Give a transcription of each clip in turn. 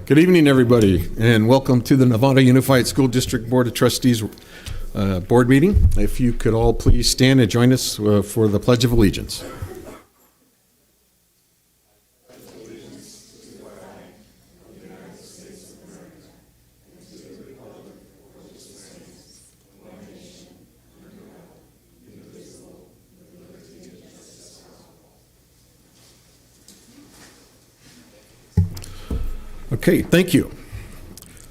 Good evening, everybody, and welcome to the Nevada Unified School District Board of Trustees board meeting. If you could all please stand and join us for the Pledge of Allegiance. Okay, thank you.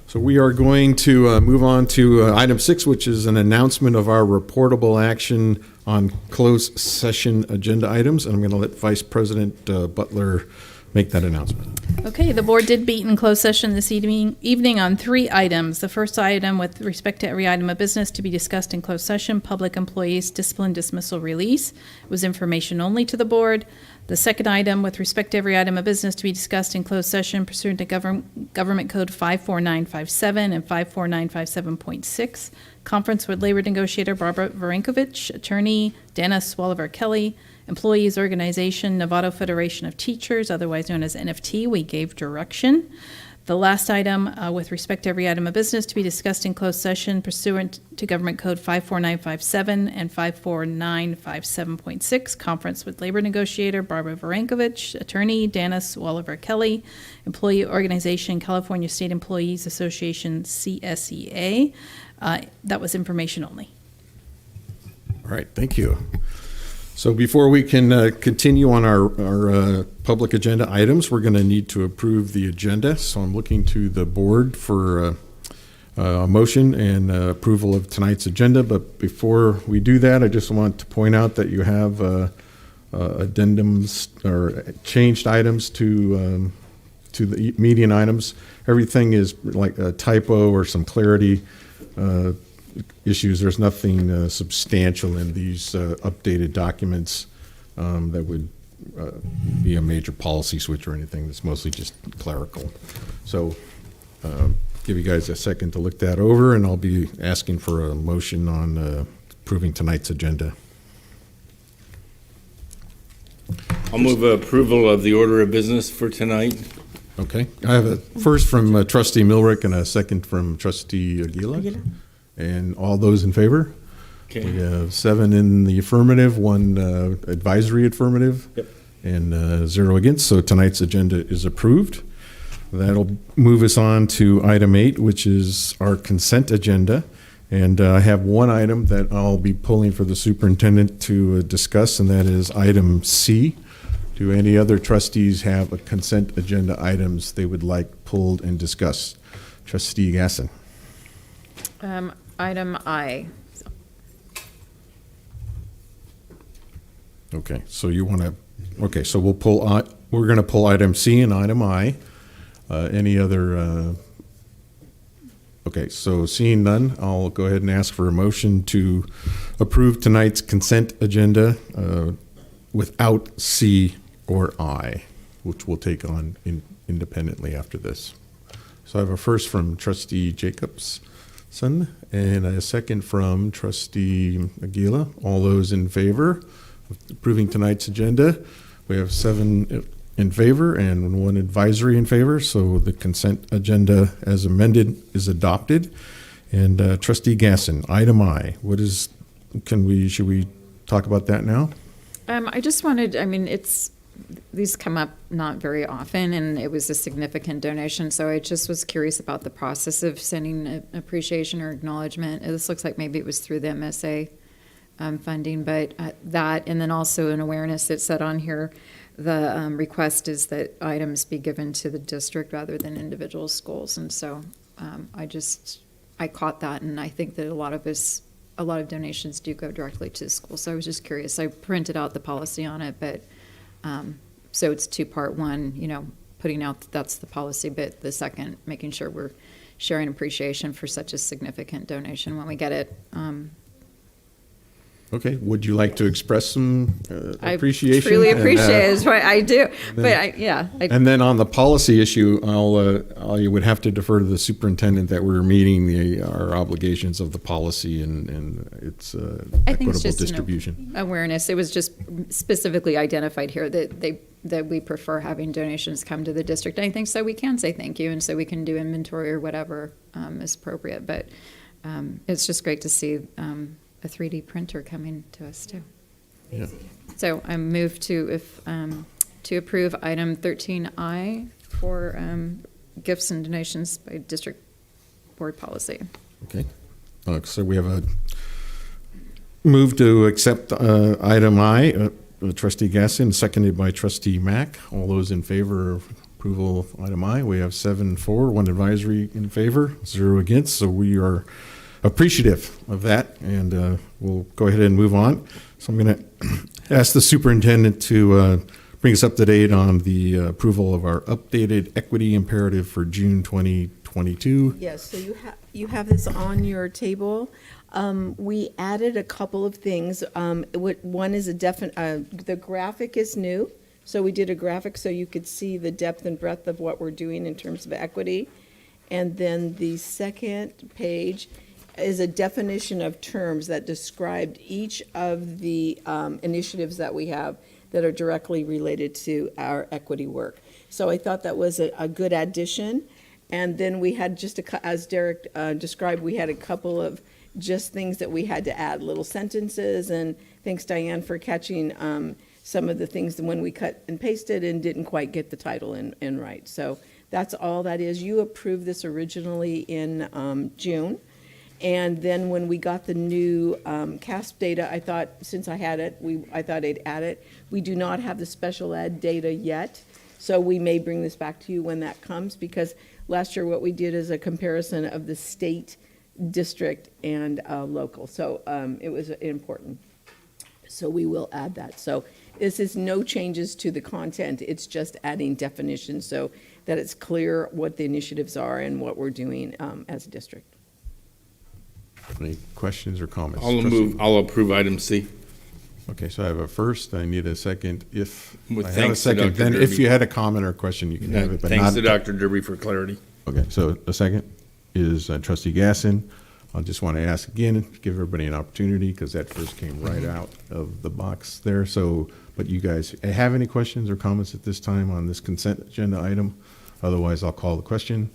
So we are going to move on to item 6, which is an announcement of our reportable action on closed session agenda items. And I'm going to let Vice President Butler make that announcement. Okay, the board did meet in closed session this evening on 3 items. The first item, with respect to every item of business to be discussed in closed session, public employees discipline dismissal release, was information only to the board. The second item, with respect to every item of business to be discussed in closed session pursuant to Government Code 54957 and 54957.6, conference with labor negotiator Barbara Varenkovich, attorney Dana Swalliver-Kelly, employees organization Nevada Federation of Teachers, otherwise known as NFT. We gave direction. The last item, with respect to every item of business to be discussed in closed session pursuant to Government Code 54957 and 54957.6, conference with labor negotiator Barbara Varenkovich, attorney Dana Swalliver-Kelly, employee organization California State Employees Association, CSEA. That was information only. All right, thank you. So before we can continue on our public agenda items, we're going to need to approve the agenda. So I'm looking to the board for a motion and approval of tonight's agenda. But before we do that, I just want to point out that you have addendums or changed items to the median items. Everything is like a typo or some clarity issues. There's nothing substantial in these updated documents that would be a major policy switch or anything. That's mostly just clerical. So give you guys a second to look that over, and I'll be asking for a motion on approving tonight's agenda. I'll move approval of the order of business for tonight. Okay. I have a first from Trustee Milrick and a second from Trustee Aguila. And all those in favor? Okay. We have 7 in the affirmative, 1 advisory affirmative, Yep. and 0 against. So tonight's agenda is approved. That'll move us on to item 8, which is our consent agenda. And I have one item that I'll be pulling for the superintendent to discuss, and that is item C. Do any other trustees have a consent agenda items they would like pulled and discussed? Trustee Gasson. Item I. Okay, so you want to, okay, so we'll pull, we're going to pull item C and item I. Any other, okay, so seeing none, I'll go ahead and ask for a motion to approve tonight's consent agenda without C or I, which we'll take on independently after this. So I have a first from Trustee Jacobs. And a second from Trustee Aguila. All those in favor of approving tonight's agenda? We have 7 in favor and 1 advisory in favor. So the consent agenda as amended is adopted. And Trustee Gasson, item I. What is? Should we talk about that now? I just wanted. I mean, these come up not very often, and it was a significant donation. So I just was curious about the process of sending appreciation or acknowledgement. This looks like maybe it was through the MSA funding, but that, and then also an awareness that said on here, the request is that items be given to the district rather than individual schools. And so I caught that, and I think that a lot of donations do go directly to the school. So I was just curious. I printed out the policy on it, but so it's 2-part. 1, putting out that's the policy, but the second, making sure we're sharing appreciation for such a significant donation when we get it. Okay. Would you like to express some appreciation? I truly appreciate it. Is what I do. And then on the policy issue, you would have to defer to the superintendent that we're meeting our obligations of the policy and its equitable distribution. Awareness. It was just specifically identified here that they that we prefer having donations come to the district. I think so we can say thank you, and so we can do inventory or whatever is appropriate. But it's just great to see a 3D printer coming to us too. Yeah. So I move to approve item 13I for gifts and donations by district board policy. Okay. So we have a move to accept item I, trustee Gasson, seconded by trustee Mack. All those in favor of approval of item I, we have 7-4, one advisory in favor, 0 against. So we are appreciative of that, and we'll go ahead and move on. So I'm going to ask the superintendent to bring us up to date on the approval of our updated equity imperative for June 2022. Yes, so you have this on your table. We added a couple of things. One is the graphic is new. So we did a graphic so you could see the depth and breadth of what we're doing in terms of equity. And then the second page is a definition of terms that described each of the initiatives that we have that are directly related to our equity work. So I thought that was a good addition. And then we had just, as Derek described, we had a couple of just things that we had to add, little sentences. And thanks, Diane, for catching some of the things when we cut and pasted and didn't quite get the title in right. So that's all that is. You approved this originally in June. And then when we got the new CASP data, I thought, since I had it, I thought I'd add it. We do not have the special ed data yet, so we may bring this back to you when that comes, because last year what we did is a comparison of the state, district, and local. So it was important. So we will add that. So this is no changes to the content. It's just adding definitions so that it's clear what the initiatives are and what we're doing as a district. Any questions or comments? I'll approve item C. Okay, so I have a first. I need a second. If With I have a thanks to second, Dr. then if Derby. you had a comment or a question, you can have it. But Thanks not, to Dr. Derby for clarity. Okay, so the second is trustee Gasson. I just want to ask again, give everybody an opportunity because that first came right out of the box there. So, but you guys have any questions or comments at this time on this consent agenda item? Otherwise, I'll call the question.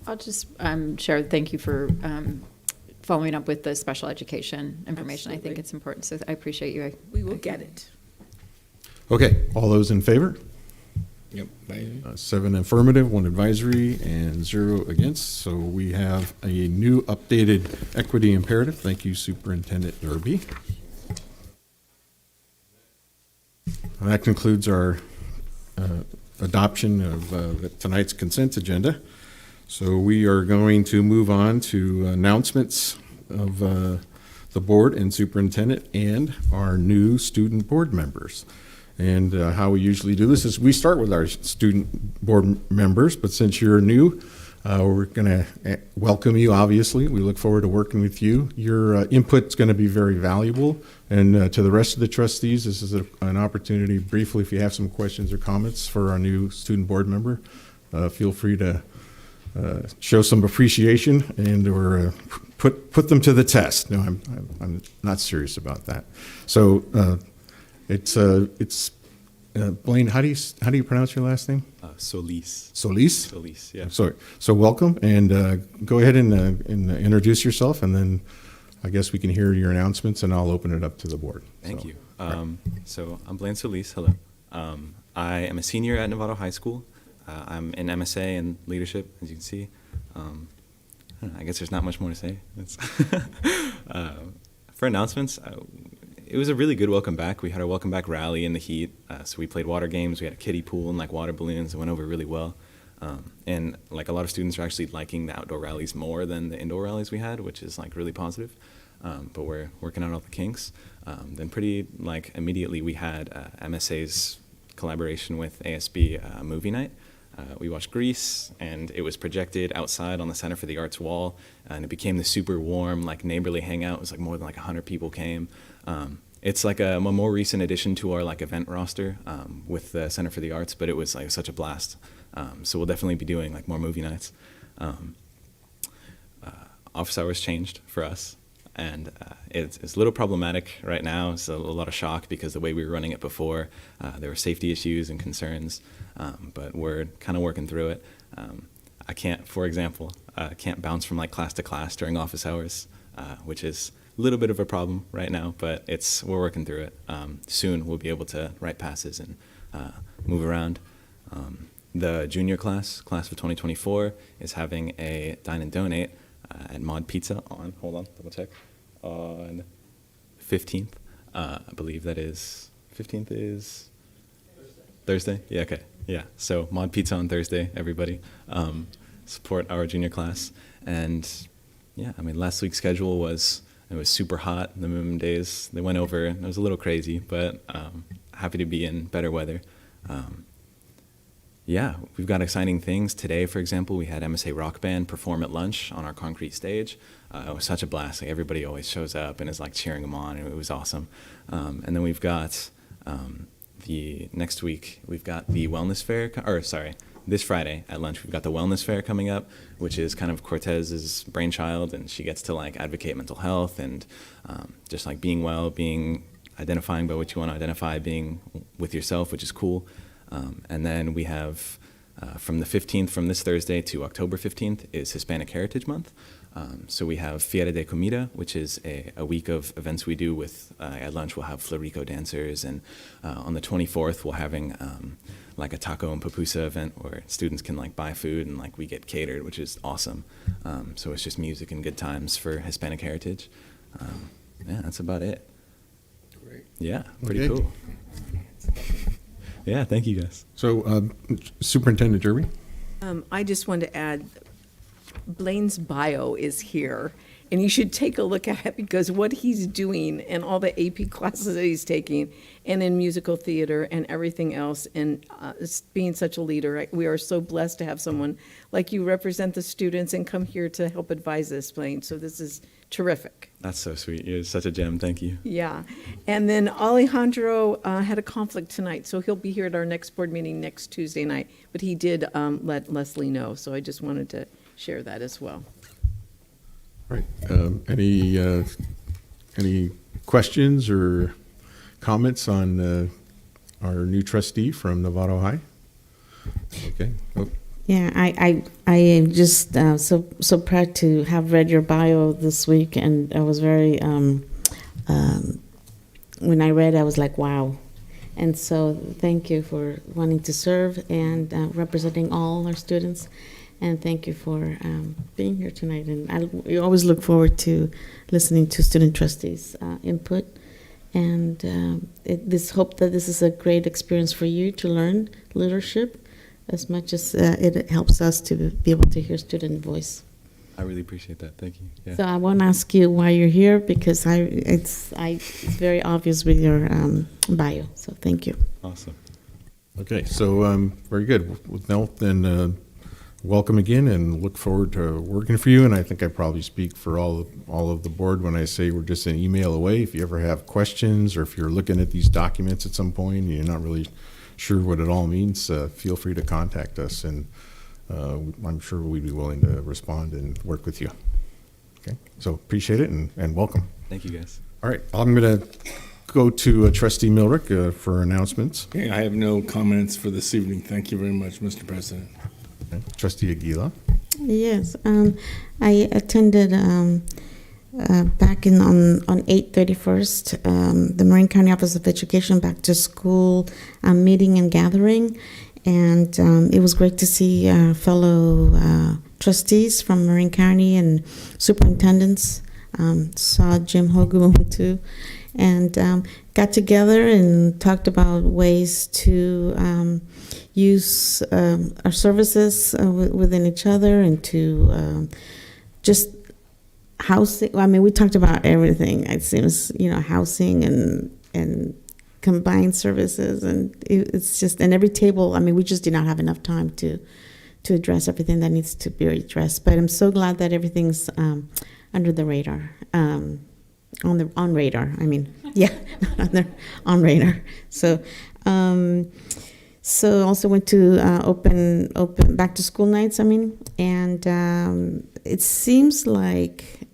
I'll just share, thank you for following up with the special education information. Absolutely. I think it's important, so I appreciate you. We will get it. Okay, all those in favor? Yep. 7 affirmative, 1 advisory, and 0 against. So we have a new updated equity imperative. Thank you, Superintendent Derby. And that concludes our adoption of tonight's consent agenda. So we are going to move on to announcements of the board and superintendent and our new student board members. And how we usually do this is we start with our student board members, but since you're new, we're going to welcome you, obviously. We look forward to working with you. Your input's going to be very valuable. And to the rest of the trustees, this is an opportunity, briefly, if you have some questions or comments for our new student board member, feel free to show some appreciation and or put them to the test. No, I'm not serious about that. So it's Blaine. How do you pronounce your last name? Solis. Solis. Solis, yeah. Sorry. So welcome, and go ahead and introduce yourself, and then I guess we can hear your announcements, and I'll open it up to the board. Thank you. So I'm Blaine Solis. Hello. I am a senior at Novato High School. I'm an MSA in leadership, as you can see. I guess there's not much more to say. For announcements, it was a really good welcome back. We had our welcome back rally in the heat. So we played water games. We had a kiddie pool and like water balloons. It went over really well. And like a lot of students are actually liking the outdoor rallies more than the indoor rallies we had, which is like really positive. But we're working out all the kinks. Then pretty like immediately we had MSA's collaboration with ASB movie night. We watched Grease, and it was projected outside on the Center for the Arts wall, and it became the super warm, like neighborly hangout. It was like more than like 100 people came. It's like a more recent addition to our like event roster with the Center for the Arts, but it was like such a blast. So we'll definitely be doing like more movie nights. Office hours changed for us. And it's a little problematic right now. It's a lot of shock because the way we were running it before, there were safety issues and concerns, but we're kind of working through it. I can't, for example, can't bounce from like class to class during office hours, which is a little bit of a problem right now, but we're working through it. Soon we'll be able to write passes and move around. The junior class of 2024, is having a dine and donate at Mod Pizza on, hold on, double check, on 15th. I believe that is, 15th is Thursday? Yeah, okay. Yeah, so Mod Pizza on Thursday, everybody. Support our junior class. And yeah, I mean, last week's schedule it was super hot. The minimum days, they went over. It was a little crazy, but happy to be in better weather. Yeah, we've got exciting things. Today, for example, we had MSA Rock Band perform at lunch on our concrete stage. It was such a blast. Like, everybody always shows up and is like cheering them on, and it was awesome. And then we've got next week, we've got the wellness fair, this Friday at lunch, we've got the wellness fair coming up, which is kind of Cortez's brainchild, and she gets to like advocate mental health and just like being well, identifying by what you want to identify, being with yourself, which is cool. And then we have from the 15th, from this Thursday to October 15th, is Hispanic Heritage Month. So we have Fiera de Comida, which is a week of events we do with, at lunch we'll have Florico dancers, and on the 24th we're having like a taco and pupusa event where students can like buy food and like we get catered, which is awesome. So it's just music and good times for Hispanic heritage. Yeah, that's about it. Great. Yeah, pretty Okay. cool. Yeah, thank you guys. So Superintendent Derby? I just want to add, Blaine's bio is here, and you should take a look at it because what he's doing and all the AP classes that he's taking, and in musical theater and everything else, and being such a leader. We are so blessed to have someone like you represent the students and come here to help advise us, Blaine. So this is terrific. That's so sweet. You're such a gem. Thank you. Yeah. And then Alejandro had a conflict tonight, so he'll be here at our next board meeting next Tuesday night. But he did let Leslie know, so I just wanted to share that as well. All right. Any questions or comments on our new trustee from Novato High? Okay. Oh, Yeah, I am just so proud to have read your bio this week, and I was very when I read, I was like, wow. And so thank you for wanting to serve and representing all our students, and thank you for being here tonight. And we always look forward to listening to student trustees' input, and this hope that this is a great experience for you to learn leadership, as much as it helps us to be able to hear student voice. I really appreciate that. Thank you. Yeah. So I won't ask you why you're here because it's very obvious with your bio. So thank you. Awesome. Okay, so very good. Well, then welcome again, and look forward to working for you. And I think I probably speak for all of the board when I say we're just an email away. If you ever have questions, or if you're looking at these documents at some point and you're not really sure what it all means, feel free to contact us, and I'm sure we'd be willing to respond and work with you. Okay, so appreciate it, and welcome. Thank you, guys. All right, I'm going to go to Trustee Milrick for announcements. Okay, I have no comments for this evening. Thank you very much, Mr. President. Okay. Trustee Aguila. Yes, I attended back on 8/31st the Marin County Office of Education Back to School meeting and gathering, and it was great to see fellow trustees from Marin County and superintendents. Saw Jim Hogu too, and got together and talked about ways to use our services within each other, and to just housing. I mean, we talked about everything. It seems, housing and combined services, and it's just, and every table. I mean, we just did not have enough time to address everything that needs to be addressed. But I'm so glad that everything's under the radar, on radar. I mean, yeah, on radar. So. So also went to open back to school nights. I mean, and it seems like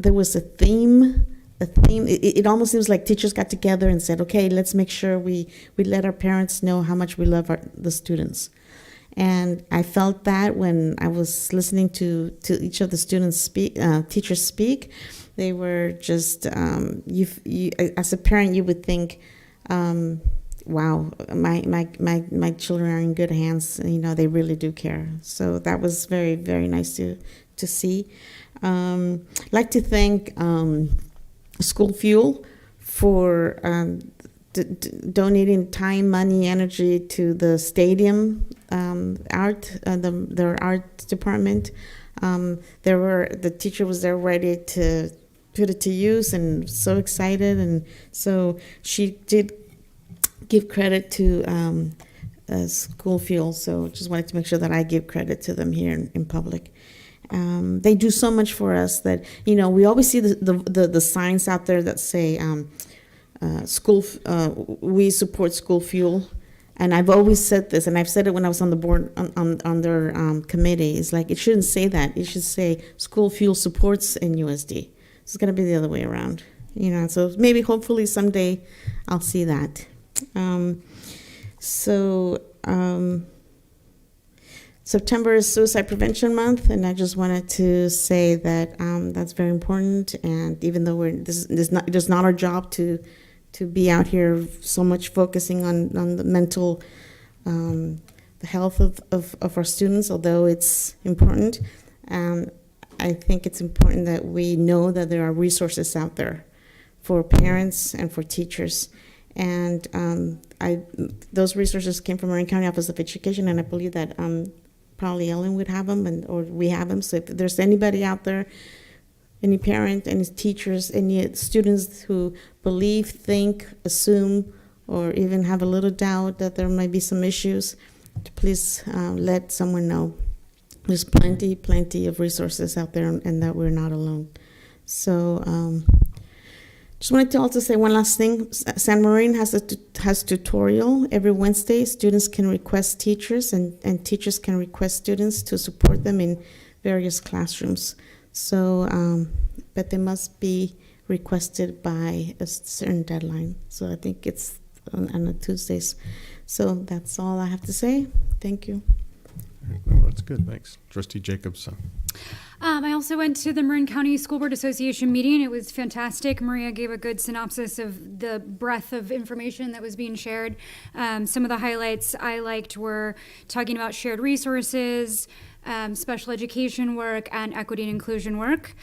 there was a theme. It almost seems like teachers got together and said, okay, let's make sure we let our parents know how much we love the students. And I felt that when I was listening to each of the students speak, teachers speak. They were just, as a parent, you would think, wow, my children are in good hands. You know, they really do care. So that was very, very nice to see. I'd like to thank School Fuel for donating time, money, energy to the stadium their art department. The teacher was there ready to put it to use and so excited, and so she did give credit to School Fuel. So just wanted to make sure that I give credit to them here in public. They do so much for us that, you know, we always see the signs out there that say we support School Fuel. And I've always said this, and I've said it when I was on the board on their committee. It's like, it shouldn't say that. It should say School Fuel supports NUSD. It's going to be the other way around, you know. So maybe, hopefully, someday I'll see that. September is Suicide Prevention Month, and I just wanted to say that that's very important. And even though it is not our job to be out here so much focusing on the mental, the health of our students, although it's important, I think it's important that we know that there are resources out there for parents and for teachers. And those resources came from Marin County Office of Education, and I believe that probably Ellen would have them, or we have them. So if there's anybody out there, any parent, any teachers, any students who believe, think, assume, or even have a little doubt that there might be some issues, please let someone know. There's plenty of resources out there, and that we're not alone. So just wanted to also say one last thing. San Marin has tutorial every Wednesday. Students can request teachers, and teachers can request students to support them in various classrooms. So, but they must be requested by a certain deadline. So I think it's on the Tuesdays. So that's all I have to say. Thank you. Well, that's good. Thanks. Trustee Jacobs. I also went to the Marin County School Board Association meeting. It was fantastic. Maria gave a good synopsis of the breadth of information that was being shared. Some of the highlights I liked were talking about shared resources, special education work, and equity and inclusion work.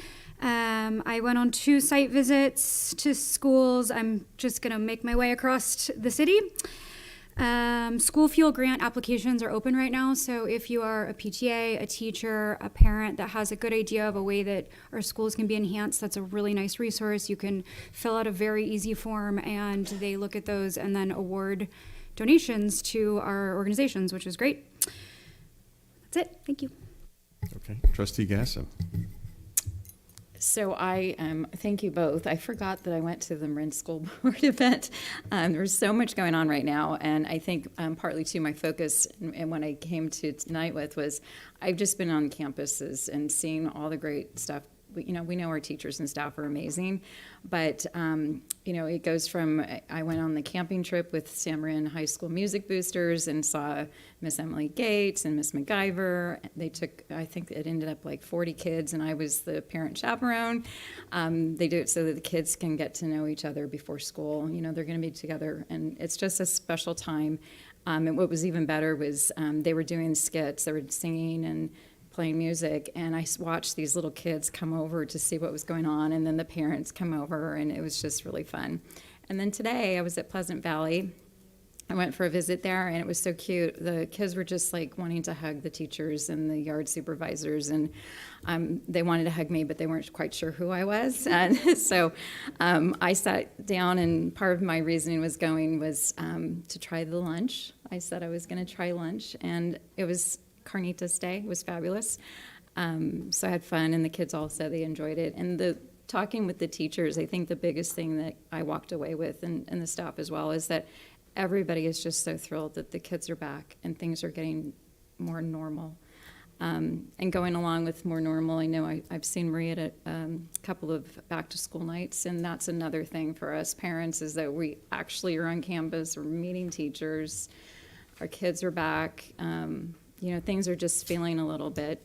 I went on 2 site visits to schools. I'm just going to make my way across the city. School Fuel grant applications are open right now, so if you are a PTA, a teacher, a parent that has a good idea of a way that our schools can be enhanced, that's a really nice resource. You can fill out a very easy form, and they look at those and then award donations to our organizations, which is great. That's it. Thank you. Okay. Trustee Gasson. So I thank you both. I forgot that I went to the Marin School Board event. There's so much going on right now, and I think partly too my focus and when I came to tonight with was I've just been on campuses and seeing all the great stuff. We know our teachers and staff are amazing, but it goes from I went on the camping trip with San Marin High School Music Boosters and saw Miss Emily Gates and Miss MacGyver. They took, I think it ended up like 40 kids, and I was the parent chaperone. They do it so that the kids can get to know each other before school. They're going to be together, and it's just a special time. And what was even better was they were doing skits, they were singing and playing music, and I watched these little kids come over to see what was going on, and then the parents come over, and it was just really fun. And then today I was at Pleasant Valley. I went for a visit there, and it was so cute. The kids were just like wanting to hug the teachers and the yard supervisors, and they wanted to hug me, but they weren't quite sure who I was. And so I sat down, and part of my reasoning was to try the lunch. I said I was going to try lunch, and it was Carnitas Day. It was fabulous. So I had fun, and the kids all said they enjoyed it. And talking with the teachers, I think the biggest thing that I walked away with, and the staff as well, is that everybody is just so thrilled that the kids are back and things are getting more normal. And going along with more normal, I know I've seen Maria at a couple of back-to-school nights, and that's another thing for us parents, is that we actually are on campus, we're meeting teachers, our kids are back. Things are just feeling a little bit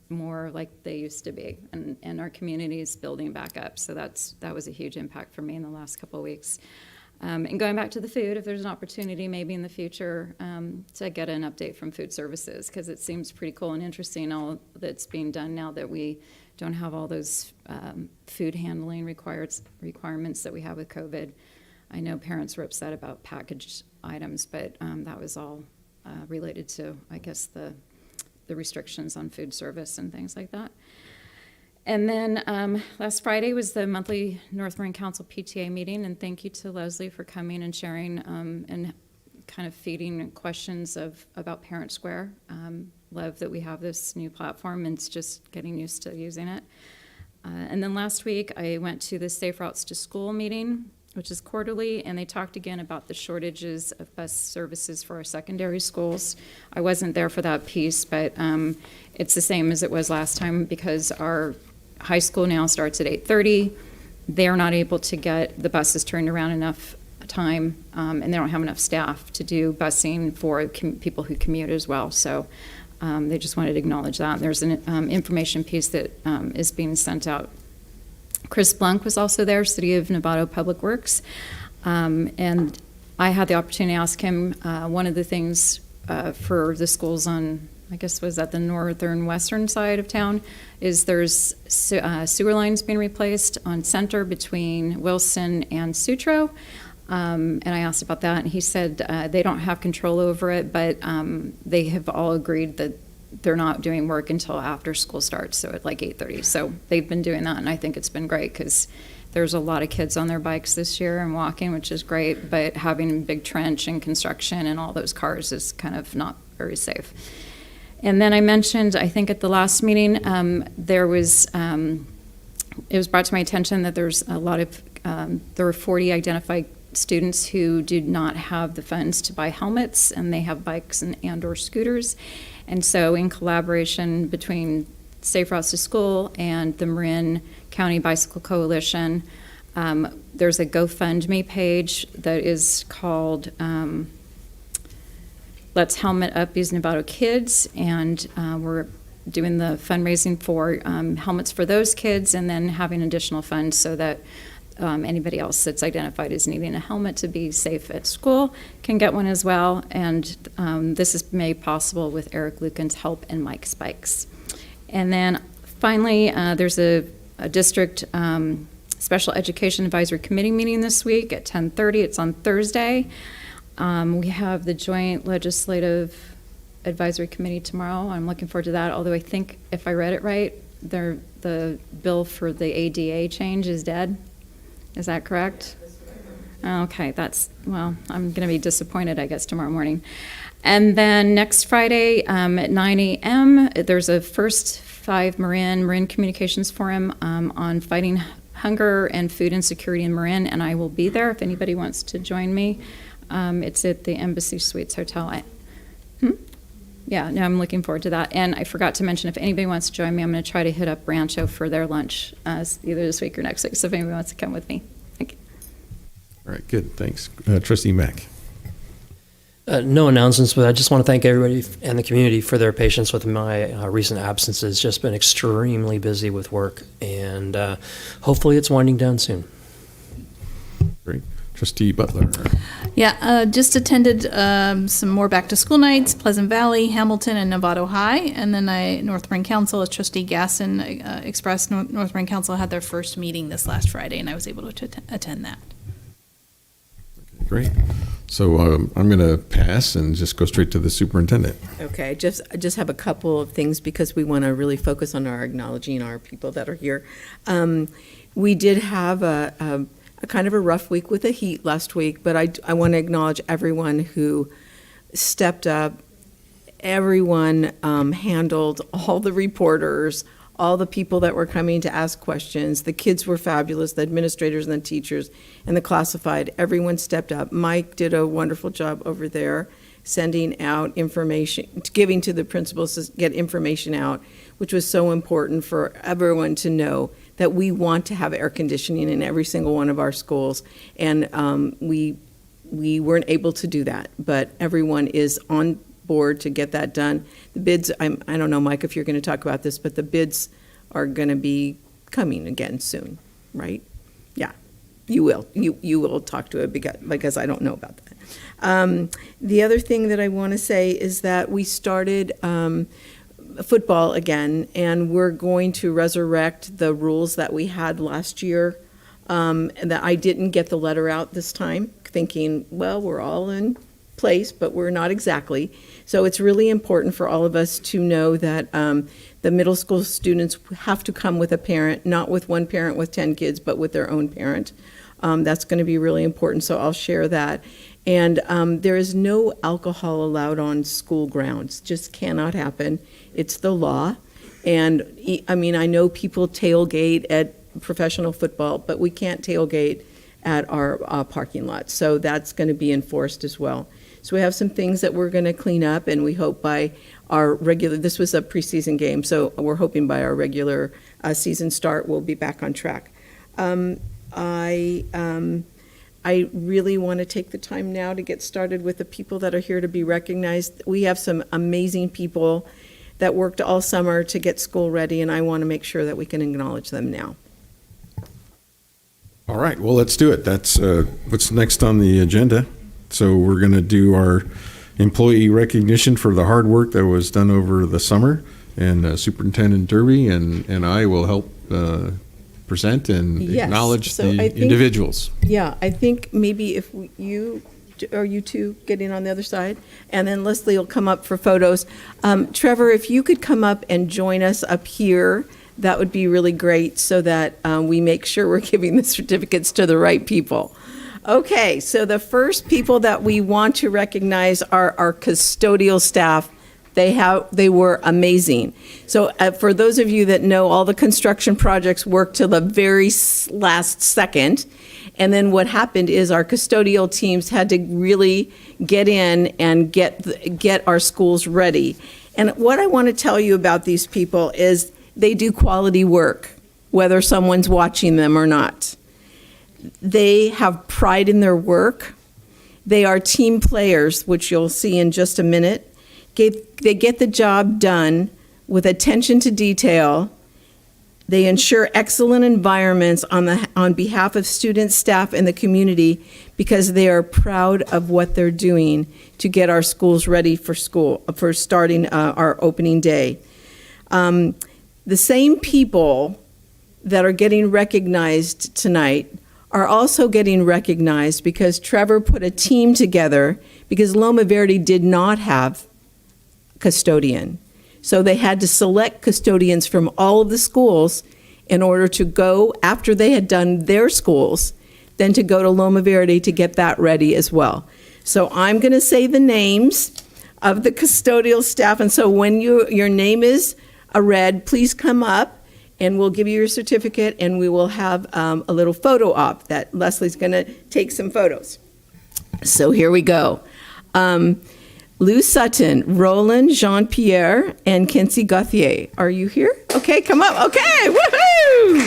more like they used to be, and our community is building back up. So that was a huge impact for me in the last couple of weeks. And going back to the food, if there's an opportunity maybe in the future to get an update from food services, because it seems pretty cool and interesting all that's being done now that we don't have all those food handling requirements that we have with COVID. I know parents were upset about packaged items, but that was all related to, I guess, the restrictions on food service and things like that. And then last Friday was the monthly North Marin Council PTA meeting, and thank you to Leslie for coming and sharing and kind of feeding questions about Parent Square. Love that we have this new platform, and it's just getting used to using it. And then last week I went to the Safe Routes to School meeting, which is quarterly, and they talked again about the shortages of bus services for our secondary schools. I wasn't there for that piece, but it's the same as it was last time, because our high school now starts at 8:30. They're not able to get the buses turned around enough time, and they don't have enough staff to do busing for people who commute as well. So they just wanted to acknowledge that. There's an information piece that is being sent out. Chris Blunk was also there, City of Novato Public Works, and I had the opportunity to ask him one of the things for the schools on, I guess, was at the northern western side of town, is there's sewer lines being replaced on Center between Wilson and Sutro. And I asked about that, and he said they don't have control over it, but they have all agreed that they're not doing work until after school starts, so at like 8:30. So they've been doing that, and I think it's been great, because there's a lot of kids on their bikes this year and walking, which is great, but having a big trench and construction and all those cars is kind of not very safe. And then I mentioned, I think at the last meeting, it was brought to my attention that there's a lot of, there were 40 identified students who did not have the funds to buy helmets, and they have bikes and or scooters. And so in collaboration between Safe Routes to School and the Marin County Bicycle Coalition, there's a GoFundMe page that is called Let's Helmet Up These Novato Kids, and we're doing the fundraising for helmets for those kids, and then having additional funds so that anybody else that's identified as needing a helmet to be safe at school can get one as well. And this is made possible with Eric Lucan's help and Mike Spikes. And then finally, there's a district special education advisory committee meeting this week at 10:30. It's on Thursday. We have the joint legislative advisory committee tomorrow. I'm looking forward to that, although I think if I read it right, the bill for the ADA change is dead. Is that correct? Okay, well, I'm going to be disappointed, I guess, tomorrow morning. And then next Friday at 9 a.m., there's a First 5 Marin Communications Forum on fighting hunger and food insecurity in Marin, and I will be there if anybody wants to join me. It's at the Embassy Suites Hotel. Yeah, no, I'm looking forward to that. And I forgot to mention, if anybody wants to join me, I'm going to try to hit up Rancho for their lunch either this week or next week. So if anybody wants to come with me. Thank you. All right, good, thanks. Trustee Mack. No announcements, but I just want to thank everybody and the community for their patience with my recent absences. Just been extremely busy with work, and hopefully it's winding down soon. Great. Trustee Butler. Yeah, just attended some more back-to-school nights, Pleasant Valley, Hamilton, and Novato High. And then North Marin Council, as Trustee Gasson expressed, North Marin Council had their first meeting this last Friday, and I was able to attend that. Okay, great. So I'm going to pass and just go straight to the superintendent. Okay, I just have a couple of things because we want to really focus on our acknowledging our people that are here. We did have a kind of a rough week with the heat last week, but I want to acknowledge everyone who stepped up. Everyone handled all the reporters, all the people that were coming to ask questions. The kids were fabulous, the administrators and the teachers and the classified. Everyone stepped up. Mike did a wonderful job over there. sending out information, giving to the principals to get information out, which was so important for everyone to know that we want to have air conditioning in every single one of our schools. And we weren't able to do that, but everyone is on board to get that done. The bids, I don't know, Mike, if you're going to talk about this, but the bids are going to be coming again soon, right? Yeah, you will. You will talk to it because I don't know about that. The other thing that I want to say is that we started football again, and we're going to resurrect the rules that we had last year, and that I didn't get the letter out this time, thinking, well, we're all in place, but we're not exactly. So it's really important for all of us to know that the middle school students have to come with a parent, not with one parent with 10 kids, but with their own parent. That's going to be really important, so I'll share that. And there is no alcohol allowed on school grounds, just cannot happen. It's the law. And I mean, I know people tailgate at professional football, but we can't tailgate at our parking lot. So that's going to be enforced as well. So we have some things that we're going to clean up, and we hope by our regular, this was a preseason game, so we're hoping by our regular season start, we'll be back on track. I really want to take the time now to get started with the people that are here to be recognized. We have some amazing people that worked all summer to get school ready, and I want to make sure that we can acknowledge them now. All right, well, let's do it. That's what's next on the agenda. So we're going to do our employee recognition for the hard work that was done over the summer, and Superintendent Derby and I will help present and Yes, acknowledge so the I think- individuals. Yeah, I think maybe if you two getting on the other side, and then Leslie will come up for photos. Trevor, if you could come up and join us up here, that would be really great, so that we make sure we're giving the certificates to the right people. Okay, so the first people that we want to recognize are our custodial staff. They were amazing. So for those of you that know, all the construction projects work till the very last second. And then what happened is our custodial teams had to really get in and get our schools ready. And what I want to tell you about these people is they do quality work, whether someone's watching them or not. They have pride in their work. They are team players, which you'll see in just a minute. They get the job done with attention to detail. They ensure excellent environments on behalf of students, staff, and the community, because they are proud of what they're doing to get our schools ready for starting our opening day. The same people that are getting recognized tonight are also getting recognized because Trevor put a team together, because Loma Verde did not have custodian. So they had to select custodians from all of the schools in order to go, after they had done their schools, then to go to Loma Verde to get that ready as well. So I'm going to say the names of the custodial staff, and so when your name is read, please come up and we'll give you your certificate, and we will have a little photo op that Leslie's going to take some photos. So here we go. Lou Sutton, Roland Jean-Pierre, and Kinsey Gauthier. Are you here? Okay, come up. Okay, woohoo!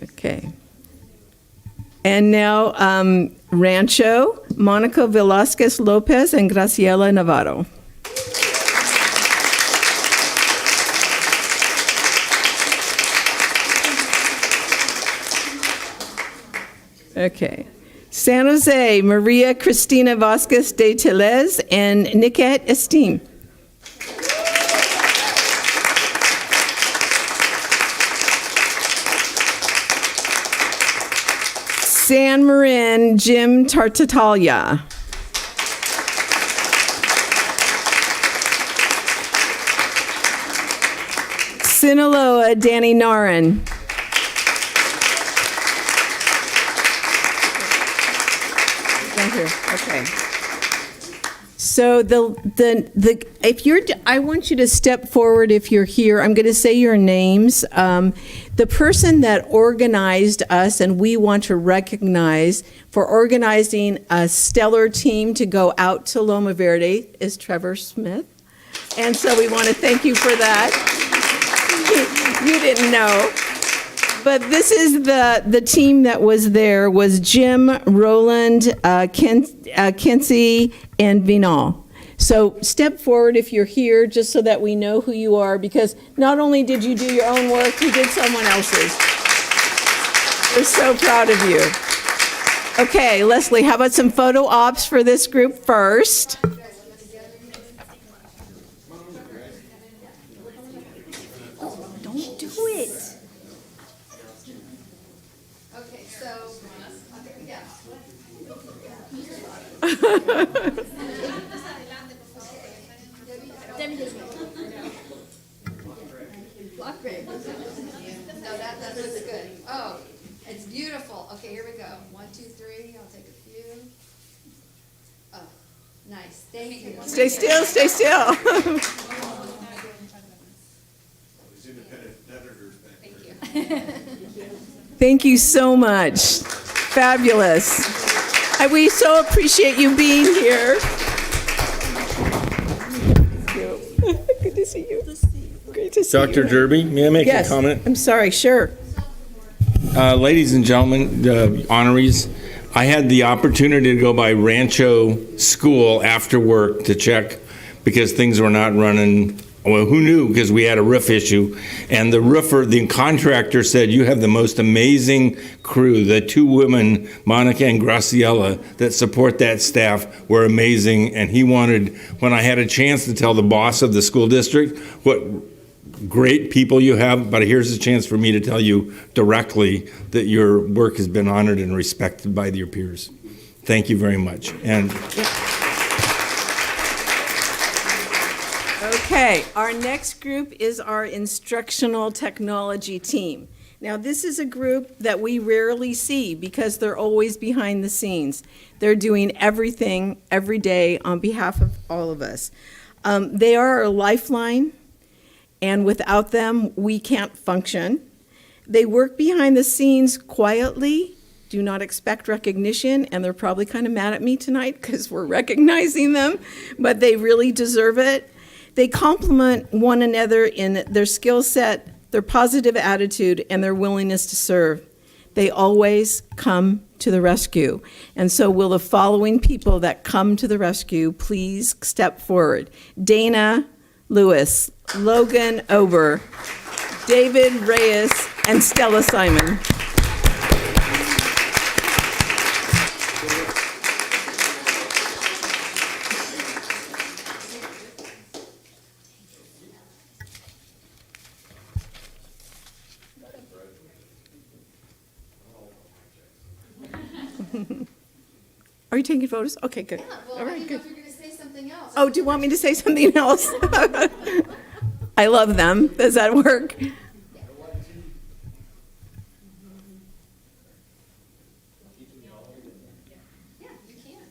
Okay. And now Rancho, Monica Velasquez Lopez, and Graciela Navarro. Okay. San Jose, Maria Cristina Vasquez de Telez and Niket Esteem. San Marin, Jim Tartaglia. Sinaloa, Danny Narin. Down here, okay. So if you're, I want you to step forward if you're here. I'm going to say your names. The person that organized us, and we want to recognize for organizing a stellar team to go out to Loma Verde, is Trevor Smith. And so we want to thank you for that. You didn't know. But this is the team that was there, was Jim, Roland, Kinsey, and Vinal. So step forward if you're here, just so that we know who you are, because not only did you do your own work, you did someone else's. We're so proud of you. Okay, Leslie, how about some photo ops for this group first? Don't do it. Okay, so, yeah. Block grade. No, that looks good. Oh, it's beautiful. Okay, here we go. 1, 2, 3. I'll take a few. Oh, nice. Thank you. Stay still, stay still. Thank you so much. Fabulous. And we so appreciate you being here. Good to see you. Great to see you. Dr. Derby, may I make a comment? I'm sorry, sure. Ladies and gentlemen, honorees, I had the opportunity to go by Rancho School after work to check because things were not running. Well, who knew? Because we had a roof issue. And the roofer, the contractor said, you have the most amazing crew. The 2 women, Monica and Graciela, that support that staff were amazing. And he wanted, when I had a chance to tell the boss of the school district what great people you have, but here's a chance for me to tell you directly that your work has been honored and respected by your peers. Thank you very much. And okay, our next group is our instructional technology team. Now, this is a group that we rarely see because they're always behind the scenes. They're doing everything every day on behalf of all of us. They are our lifeline, and without them, we can't function. They work behind the scenes quietly, do not expect recognition, and they're probably kind of mad at me tonight because we're recognizing them, but they really deserve it. They complement one another in their skill set, their positive attitude, and their willingness to serve. They always come to the rescue. And so will the following people that come to the rescue please step forward? Dana Lewis, Logan Ober, David Reyes, and Stella Simon. Are you taking photos? Okay, good. Yeah, well, All I right, didn't know good. if you were going to say something else. Oh, do you want me to say something else? I love them. Does that work? Yeah, you can.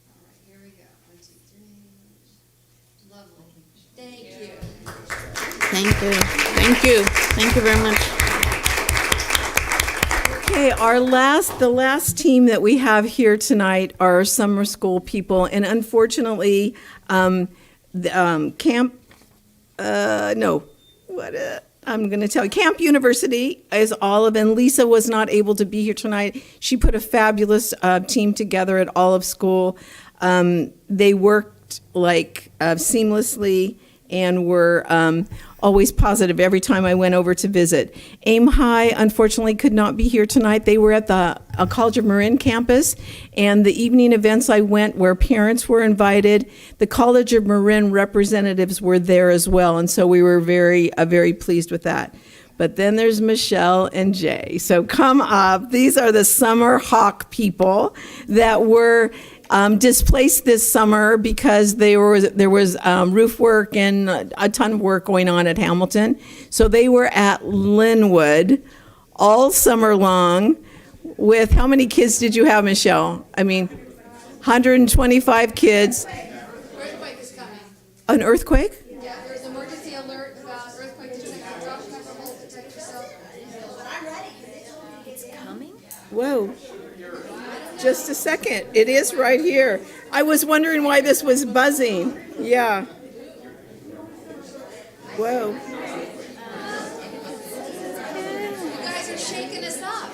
All right, here we go. 1, 2, 3. Lovely. Thank you. Thank you. Thank you. Thank you very much. Okay, the last team that we have here tonight are summer school people, and unfortunately, I'm going to tell you, Camp University is Olive, and Lisa was not able to be here tonight. She put a fabulous team together at Olive School. They worked seamlessly and were always positive every time I went over to visit. Aim High, unfortunately, could not be here tonight. They were at the College of Marin campus, and the evening events I went where parents were invited, the College of Marin representatives were there as well, and so we were very pleased with that. But then there's Michelle and Jay. So come up. These are the Summer Hawk people that were displaced this summer because there was roof work and a ton of work going on at Hamilton. So they were at Linwood all summer long with, how many kids did you have, Michelle? I mean, 125 kids. An earthquake? Yeah, there's emergency alert about earthquake detection, drop cover, hold, protect yourself. It's coming? Whoa. Just a second. It is right here. I was wondering why this was buzzing. Yeah. Whoa. You guys are shaking us up.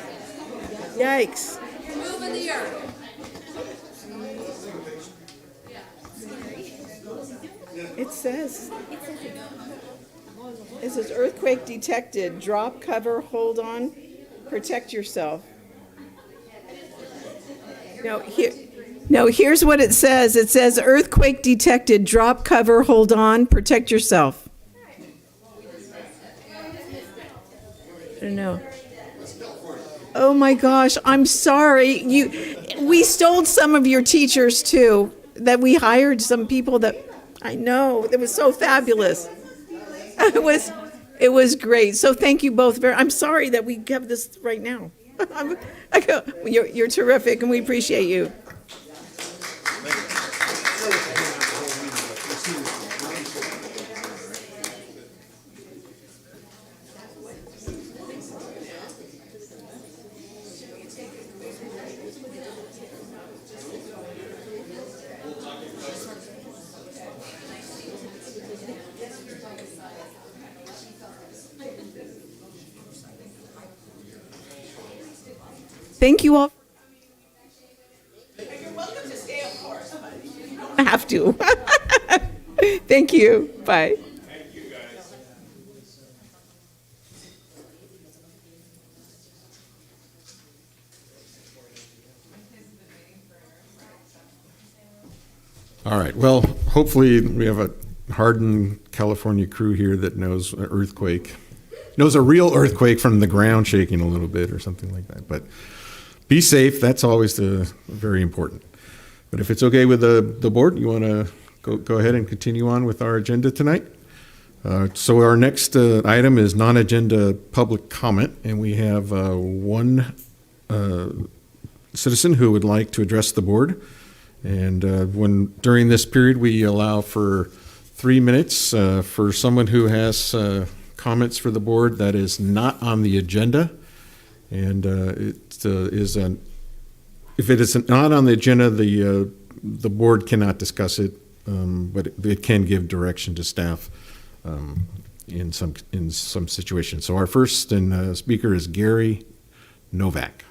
Yikes. Moving the earth. It says earthquake detected. Drop, cover, hold on, protect yourself. No, here's what it says. It says earthquake detected. Drop, cover, hold on, protect yourself. I don't know. Oh my gosh, I'm sorry. We stole some of your teachers too. That we hired some people that I know. It was so fabulous. It was great. So thank you both I'm sorry that we have this right now. You're terrific, and we appreciate you. Thank you all. You're welcome to stay, of course. I have to. Thank you. Bye. Thank you, guys. All right, well, hopefully we have a hardened California crew here that knows an earthquake, knows a real earthquake from the ground shaking a little bit or something like that. But be safe, that's always very important. But if it's okay with the board, you want to go ahead and continue on with our agenda tonight? So our next item is non-agenda public comment, and we have one citizen who would like to address the board. And during this period, we allow for 3 minutes for someone who has comments for the board that is not on the agenda. And if it is not on the agenda, the board cannot discuss it, but it can give direction to staff in some situations. So our first speaker is Gary Novak.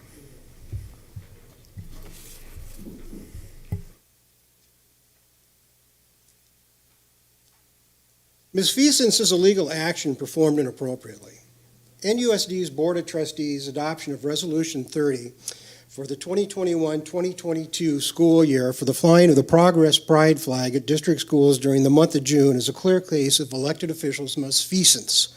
Misfeasance is a legal action performed inappropriately. NUSD's Board of Trustees' adoption of Resolution 30 for the 2021-2022 school year for the flying of the Progress Pride flag at district schools during the month of June is a clear case of elected officials' misfeasance.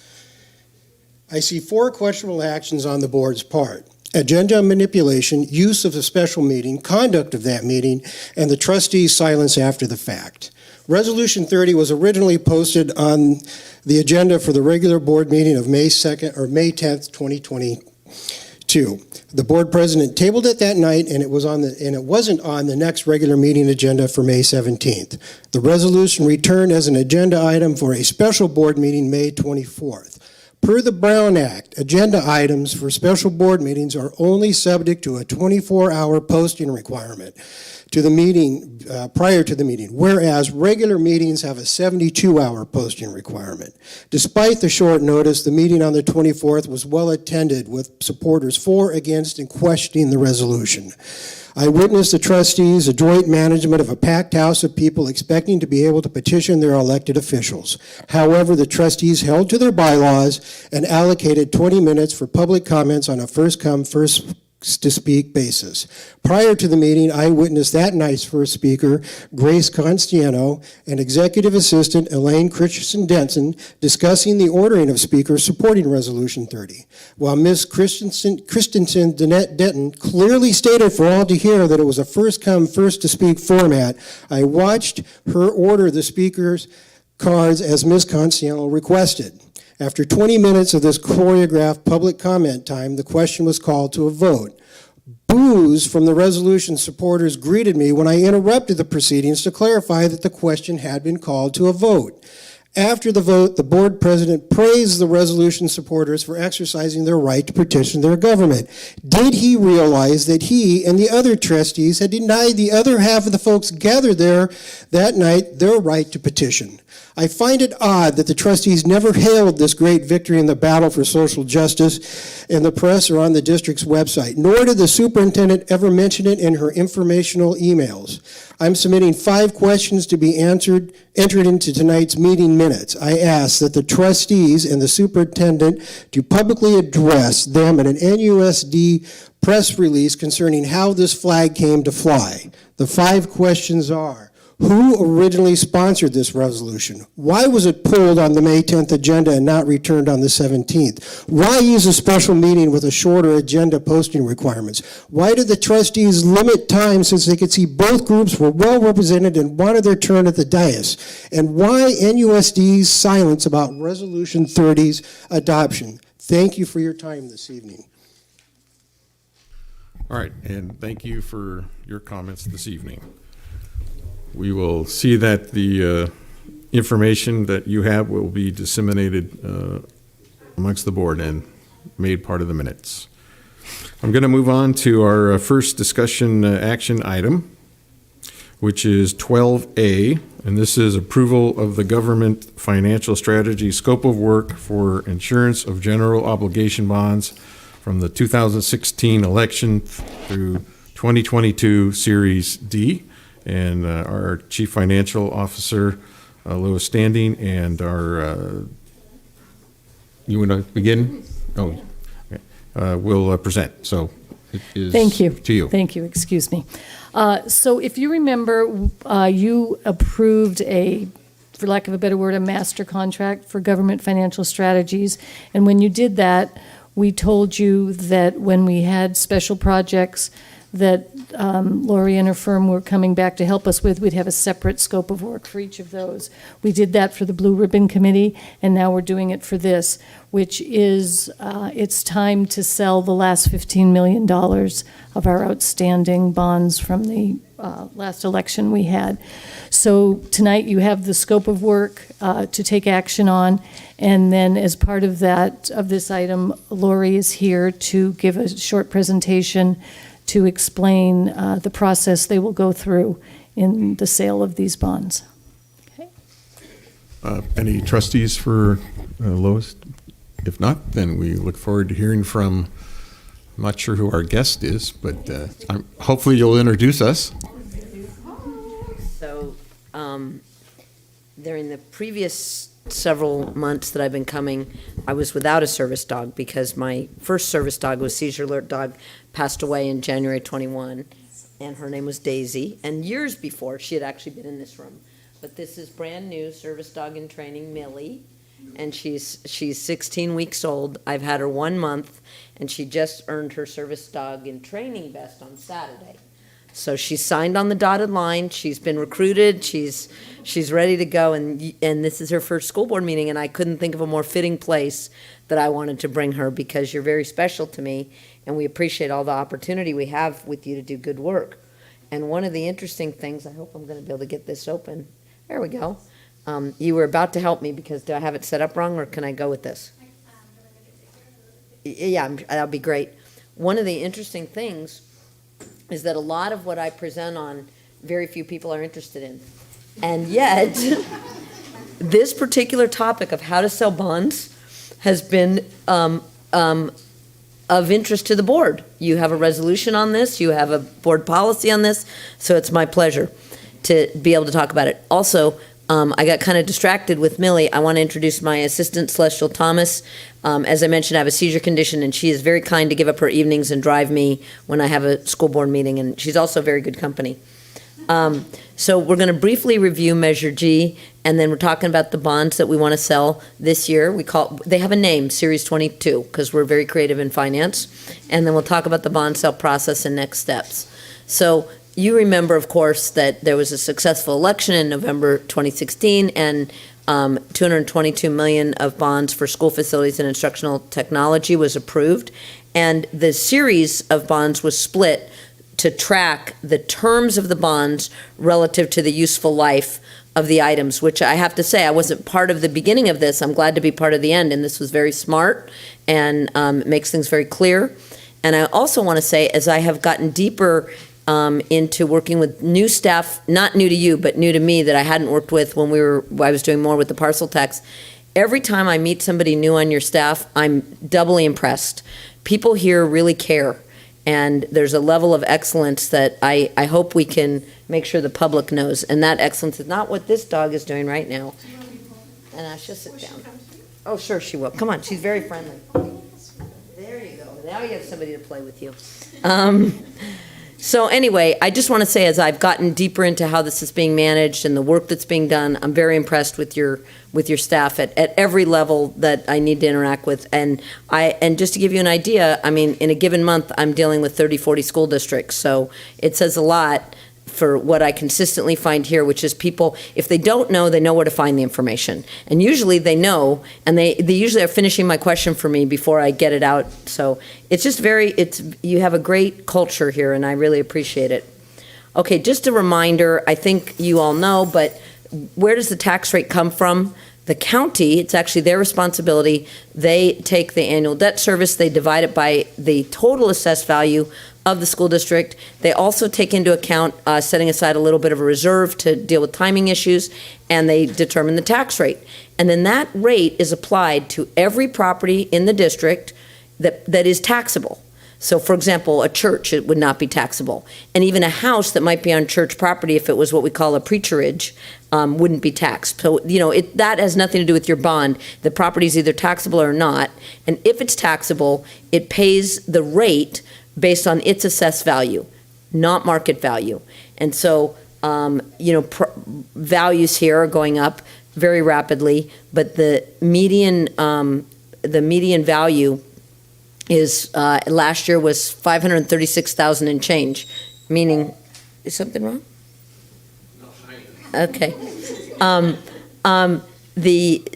I see 4 questionable actions on the board's part: agenda manipulation, use of a special meeting, conduct of that meeting, and the trustees' silence after the fact. Resolution 30 was originally posted on the agenda for the regular board meeting of May 2nd or May 10th, 2022. The board president tabled it that night, and it wasn't on the next regular meeting agenda for May 17th. The resolution returned as an agenda item for a special board meeting May 24th. Per the Brown Act, agenda items for special board meetings are only subject to a 24-hour posting requirement to the meeting, prior to the meeting, whereas regular meetings have a 72-hour posting requirement. Despite the short notice, the meeting on the 24th was well attended with supporters for, against, and questioning the resolution. I witnessed the trustees' adroit management of a packed house of people expecting to be able to petition their elected officials. However, the trustees held to their bylaws and allocated 20 minutes for public comments on a first-come, first-to-speak basis. Prior to the meeting, I witnessed that night's first speaker, Grace Constiano, and Executive Assistant Elaine Christensen discussing the ordering of speakers supporting Resolution 30. While Ms. Christensen Danette Denton clearly stated for all to hear that it was a first-come, first-to-speak format, I watched her order the speakers' cards as Ms. Constiano requested. After 20 minutes of this choreographed public comment time, the question was called to a vote. boos from the resolution supporters greeted me when I interrupted the proceedings to clarify that the question had been called to a vote. After the vote, the board president praised the resolution supporters for exercising their right to petition their government. Did he realize that he and the other trustees had denied the other half of the folks gathered there that night their right to petition? I find it odd that the trustees never hailed this great victory in the battle for social justice in the press or on the district's website, nor did the superintendent ever mention it in her informational emails. I'm submitting 5 questions to be entered into tonight's meeting minutes. I ask that the trustees and the superintendent to publicly address them in an NUSD press release concerning how this flag came to fly. The 5 questions are: who originally sponsored this resolution? Why was it pulled on the May 10th agenda and not returned on the 17th? Why use a special meeting with a shorter agenda posting requirements? Why did the trustees limit time since they could see both groups were well represented and wanted their turn at the dais? And why NUSD's silence about Resolution 30's adoption? Thank you for your time this evening. All right, and thank you for your comments this evening. We will see that the information that you have will be disseminated amongst the board and made part of the minutes. I'm going to move on to our first discussion action item, which is 12A, and this is approval of the government financial strategy scope of work for insurance of general obligation bonds from the 2016 election through 2022 Series D. And our Chief Financial Officer, Lois Standing, and our, you want to begin? Oh, okay. Will present. So it is Thank you. to you. Thank you. Excuse me. So if you remember, you approved for lack of a better word, a master contract for government financial strategies. And when you did that, we told you that when we had special projects that Lori and her firm were coming back to help us with, we'd have a separate scope of work for each of those. We did that for the Blue Ribbon Committee, and now we're doing it for this, which is, it's time to sell the last $15 million of our outstanding bonds from the last election we had. So tonight you have the scope of work to take action on, and then as part of that, of this item, Lori is here to give a short presentation to explain the process they will go through in the sale of these bonds. Okay. Any trustees for Lois? If not, then we look forward to hearing from, I'm not sure who our guest is, but hopefully you'll introduce us. So, during the previous several months that I've been coming, I was without a service dog because my first service dog was Seizure Alert Dog, passed away in January 21, and her name was Daisy. And years before, she had actually been in this room. But this is brand new service dog in training, Millie, and she's 16 weeks old. I've had her 1 month, and she just earned her service dog in training vest on Saturday. So she's signed on the dotted line. She's been recruited. She's ready to go, and this is her first school board meeting, and I couldn't think of a more fitting place that I wanted to bring her because you're very special to me, and we appreciate all the opportunity we have with you to do good work. And one of the interesting things, I hope I'm going to be able to get this open. There we go. You were about to help me because do I have it set up wrong, or can I go with this? Yeah, that'll be great. One of the interesting things is that a lot of what I present on, very few people are interested in. And yet, this particular topic of how to sell bonds has been of interest to the board. You have a resolution on this, you have a board policy on this, so it's my pleasure to be able to talk about it. Also, I got kind of distracted with Millie. I want to introduce my assistant, Celestial Thomas. As I mentioned, I have a seizure condition, and she is very kind to give up her evenings and drive me when I have a school board meeting, and she's also very good company. So we're going to briefly review Measure G, and then we're talking about the bonds that we want to sell this year. They have a name, Series 22, because we're very creative in finance, and then we'll talk about the bond sale process and next steps. So you remember, of course, that there was a successful election in November 2016, and $222 million of bonds for school facilities and instructional technology was approved. And the series of bonds was split to track the terms of the bonds relative to the useful life of the items, which I have to say, I wasn't part of the beginning of this. I'm glad to be part of the end, and this was very smart and makes things very clear. And I also want to say, as I have gotten deeper into working with new staff, not new to you, but new to me, that I hadn't worked with when I was doing more with the parcel tax, every time I meet somebody new on your staff, I'm doubly impressed. People here really care. And there's a level of excellence that I hope we can make sure the public knows. And that excellence is not what this dog is doing right now. And she'll sit down. Oh, sure, she will. Come on, she's very friendly. There you go. Now you have somebody to play with you. So anyway, I just want to say, as I've gotten deeper into how this is being managed and the work that's being done, I'm very impressed with your staff at every level that I need to interact with. And just to give you an idea, I mean, in a given month, I'm dealing with 30, 40 school districts. So it says a lot for what I consistently find here, which is people, if they don't know, they know where to find the information. And usually they know, and they usually are finishing my question for me before I get it out. So it's just you have a great culture here, and I really appreciate it. Okay, just a reminder, I think you all know, but where does the tax rate come from? The county, it's actually their responsibility. They take the annual debt service, they divide it by the total assessed value of the school district. They also take into account setting aside a little bit of a reserve to deal with timing issues, and they determine the tax rate. And then that rate is applied to every property in the district that is taxable. So, for example, a church, it would not be taxable. And even a house that might be on church property, if it was what we call a preacherage, wouldn't be taxed. So, that has nothing to do with your bond. The property is either taxable or not. And if it's taxable, it pays the rate based on its assessed value, not market value. And so, values here are going up very rapidly, but the median value is last year was 536,000 and change, meaning, is something wrong? Okay.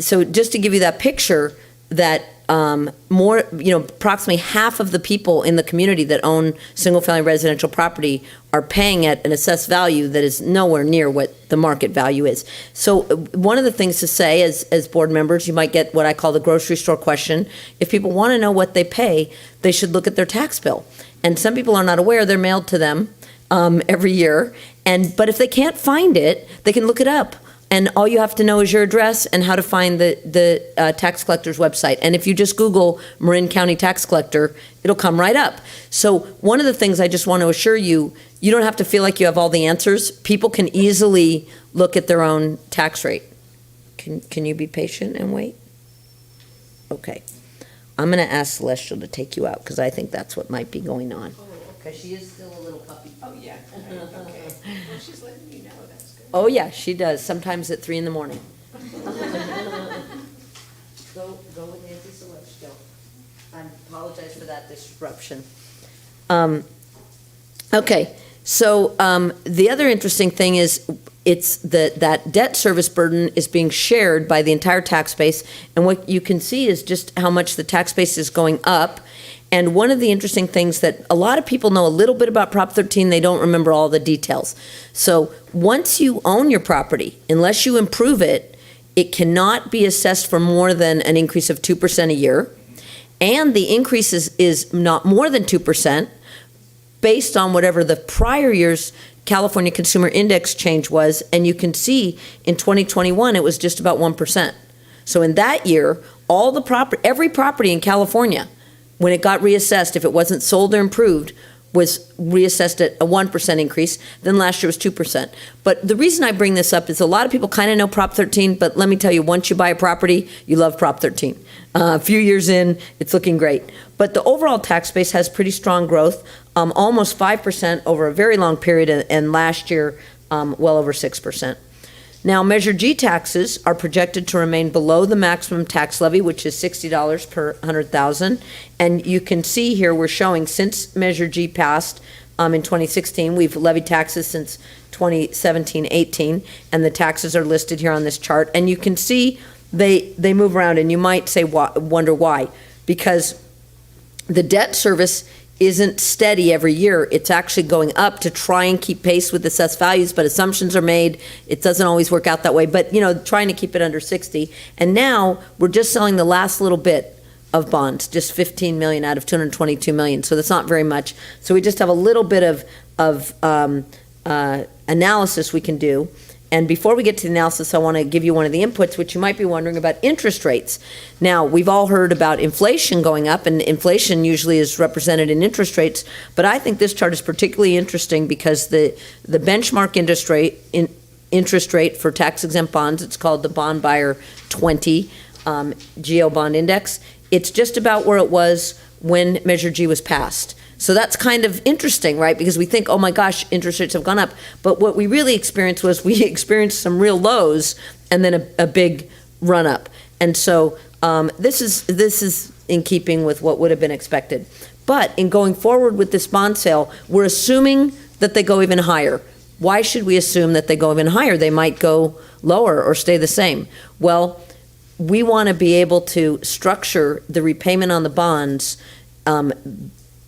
So just to give you that picture, that approximately half of the people in the community that own single-family residential property are paying at an assessed value that is nowhere near what the market value is. So one of the things to say as board members, you might get what I call the grocery store question. If people want to know what they pay, they should look at their tax bill. And some people are not aware they're mailed to them every year. But if they can't find it, they can look it up. And all you have to know is your address and how to find the tax collector's website. And if you just Google Marin County Tax Collector, it'll come right up. So one of the things I just want to assure you, you don't have to feel like you have all the answers. People can easily look at their own tax rate. Can you be patient and wait? Okay. I'm going to ask Celestial to take you out because I think that's what might be going on. Because she is still a little puppy. Oh, yeah. Okay. Well, she's letting you know. That's good. Oh, yeah, she does, sometimes at 3 in the morning. Go with Nancy Celestial. I apologize for that disruption. Okay, so the other interesting thing is that debt service burden is being shared by the entire tax base, and what you can see is just how much the tax base is going up. And one of the interesting things that a lot of people know a little bit about Prop 13, they don't remember all the details. So once you own your property, unless you improve it, it cannot be assessed for more than an increase of 2% a year. And the increase is not more than 2% based on whatever the prior year's California Consumer Index change was. And you can see in 2021, it was just about 1%. So in that year, every property in California, when it got reassessed, if it wasn't sold or improved, was reassessed at a 1% increase. Then last year was 2%. But the reason I bring this up is a lot of people kind of know Prop 13, but let me tell you, once you buy a property, you love Prop 13. A few years in, it's looking great. But the overall tax base has pretty strong growth, almost 5% over a very long period, and last year, well over 6%. Now, Measure G taxes are projected to remain below the maximum tax levy, which is $60 per 100,000. And you can see here we're showing since Measure G passed in 2016, we've levied taxes since 2017-18, and the taxes are listed here on this chart. And you can see they move around, and you might say wonder why, because the debt service isn't steady every year. It's actually going up to try and keep pace with assessed values, but assumptions are made. It doesn't always work out that way, but trying to keep it under 60. And now we're just selling the last little bit of bonds, just 15 million out of 222 million. So that's not very much. So we just have a little bit of analysis we can do. And before we get to the analysis, I want to give you one of the inputs, which you might be wondering about interest rates. Now, we've all heard about inflation going up, and inflation usually is represented in interest rates, but I think this chart is particularly interesting because the benchmark interest rate for tax-exempt bonds, it's called the Bond Buyer 20 GO Bond Index, it's just about where it was when Measure G was passed. So that's kind of interesting, right? Because we think, oh my gosh, interest rates have gone up. But what we really experienced was we experienced some real lows and then a big run up. And so this is in keeping with what would have been expected. But in going forward with this bond sale, we're assuming that they go even higher. Why should we assume that they go even higher? They might go lower or stay the same. Well, we want to be able to structure the repayment on the bonds.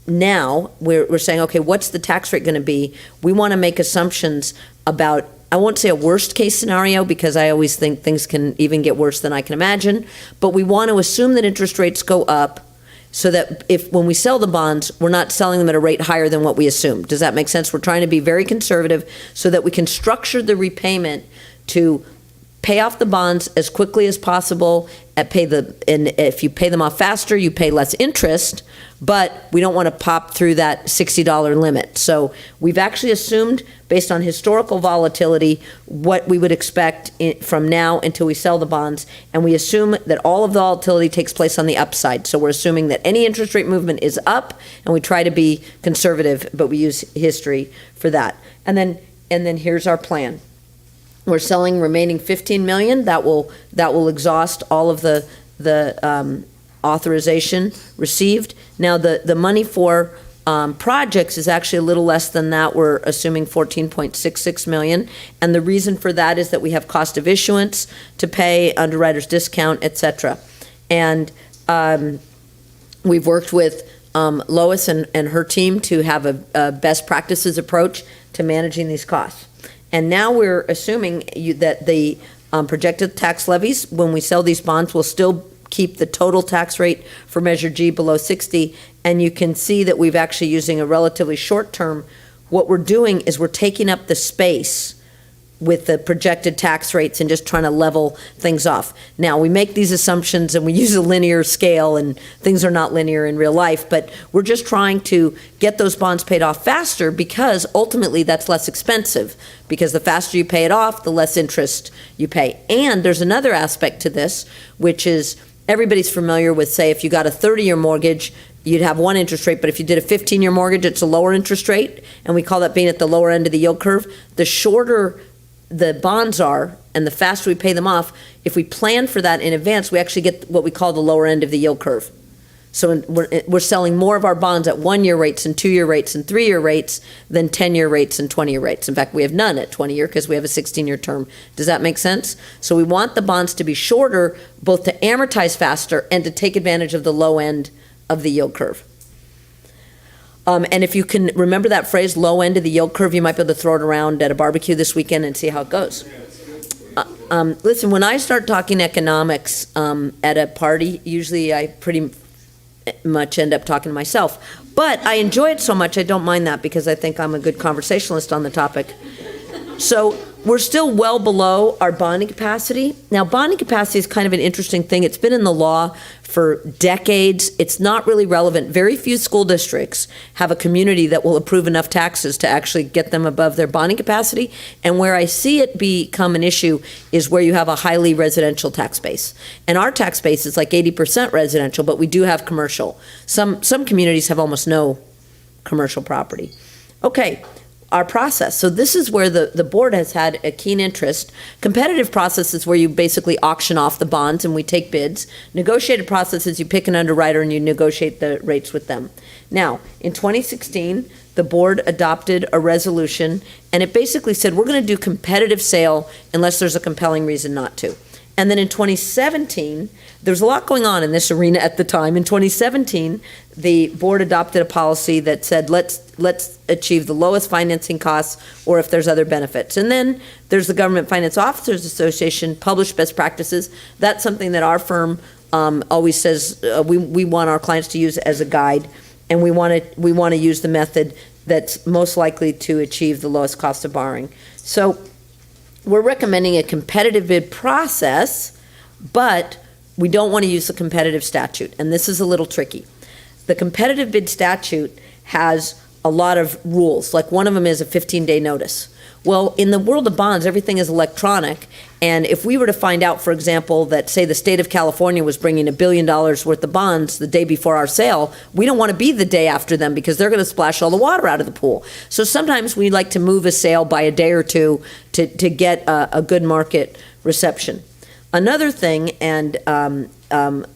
Now we're saying, okay, what's the tax rate going to be? We want to make assumptions about, I won't say a worst case scenario because I always think things can even get worse than I can imagine, but we want to assume that interest rates go up so that when we sell the bonds, we're not selling them at a rate higher than what we assume. Does that make sense? We're trying to be very conservative so that we can structure the repayment to pay off the bonds as quickly as possible, and if you pay them off faster, you pay less interest, but we don't want to pop through that $60 limit. So we've actually assumed, based on historical volatility, what we would expect from now until we sell the bonds, and we assume that all of the volatility takes place on the upside. So we're assuming that any interest rate movement is up, and we try to be conservative, but we use history for that. And then here's our plan. We're selling remaining 15 million. That will exhaust all of the authorization received. Now the money for projects is actually a little less than that. We're assuming 14.66 million, and the reason for that is that we have cost of issuance to pay, underwriter's discount, etc. And we've worked with Lois and her team to have a best practices approach to managing these costs. And now we're assuming that the projected tax levies, when we sell these bonds, will still keep the total tax rate for Measure G below 60. And you can see that we've actually using a relatively short term. What we're doing is we're taking up the space with the projected tax rates and just trying to level things off. Now, we make these assumptions and we use a linear scale, and things are not linear in real life, but we're just trying to get those bonds paid off faster because ultimately that's less expensive, because the faster you pay it off, the less interest you pay. And there's another aspect to this, which is everybody's familiar with, say, if you got a 30-year mortgage, you'd have one interest rate, but if you did a 15-year mortgage, it's a lower interest rate, and we call that being at the lower end of the yield curve. The shorter the bonds are and the faster we pay them off, if we plan for that in advance, we actually get what we call the lower end of the yield curve. So we're selling more of our bonds at 1-year rates and 2-year rates and 3-year rates than 10-year rates and 20-year rates. In fact, we have none at 20-year because we have a 16-year term. Does that make sense? So we want the bonds to be shorter, both to amortize faster and to take advantage of the low end of the yield curve. And if you can remember that phrase, low end of the yield curve, you might be able to throw it around at a barbecue this weekend and see how it goes. Listen, when I start talking economics at a party, usually I pretty much end up talking to myself. But I enjoy it so much, I don't mind that because I think I'm a good conversationalist on the topic. So we're still well below our bonding capacity. Now, bonding capacity is kind of an interesting thing. It's been in the law for decades. It's not really relevant. Very few school districts have a community that will approve enough taxes to actually get them above their bonding capacity. And where I see it become an issue is where you have a highly residential tax base. And our tax base is like 80% residential, but we do have commercial. Some communities have almost no commercial property. Okay. Our process. So this is where the board has had a keen interest. Competitive process is where you basically auction off the bonds and we take bids. Negotiated process is you pick an underwriter and you negotiate the rates with them. Now, in 2016, the board adopted a resolution and it basically said we're going to do competitive sale unless there's a compelling reason not to. And then in 2017, there was a lot going on in this arena at the time. In 2017, the board adopted a policy that said, let's achieve the lowest financing costs, or if there's other benefits. And then there's the Government Finance Officers Association published best practices. That's something that our firm always says we want our clients to use as a guide, and we want to use the method that's most likely to achieve the lowest cost of borrowing. So we're recommending a competitive bid process, but we don't want to use the competitive statute, and this is a little tricky. The competitive bid statute has a lot of rules, like one of them is a 15-day notice. Well, in the world of bonds, everything is electronic, and if we were to find out, for example, that, say, the state of California was bringing $1 billion worth of bonds the day before our sale, we don't want to be the day after them because they're going to splash all the water out of the pool. So sometimes we like to move a sale by a day or two to get a good market reception. Another thing, and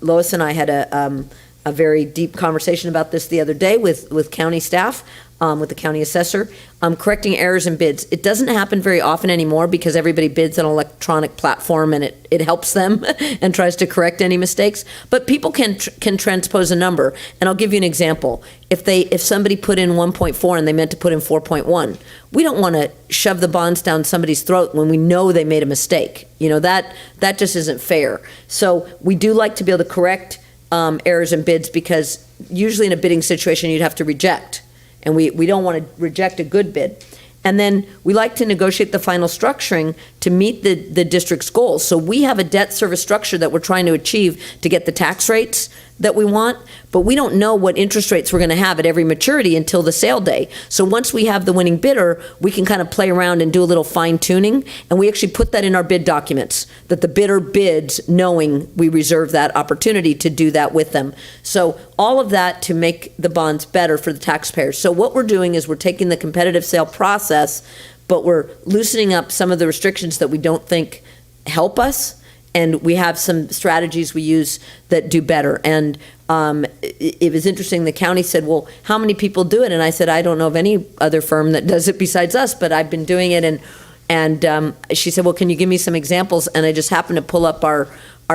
Lois and I had a very deep conversation about this the other day with county staff, with the county assessor, correcting errors in bids. It doesn't happen very often anymore because everybody bids on an electronic platform, and it helps them and tries to correct any mistakes. But people can transpose a number, and I'll give you an example. If somebody put in 1.4 and they meant to put in 4.1, we don't want to shove the bonds down somebody's throat when we know they made a mistake. You know, that just isn't fair. So we do like to be able to correct errors in bids, because usually in a bidding situation you'd have to reject, and we don't want to reject a good bid. And then we like to negotiate the final structuring to meet the district's goals. So we have a debt service structure that we're trying to achieve to get the tax rates that we want, but we don't know what interest rates we're going to have at every maturity until the sale day. So once we have the winning bidder, we can kind of play around and do a little fine tuning, and we actually put that in our bid documents, that the bidder bids knowing we reserve that opportunity to do that with them. So all of that to make the bonds better for the taxpayers. So what we're doing is we're taking the competitive sale process, but we're loosening up some of the restrictions that we don't think help us, and we have some strategies we use that do better. And it was interesting, the county said, well, how many people do it? And I said, I don't know of any other firm that does it besides us, but I've been doing it. And she said, well, can you give me some examples? And I just happened to pull up our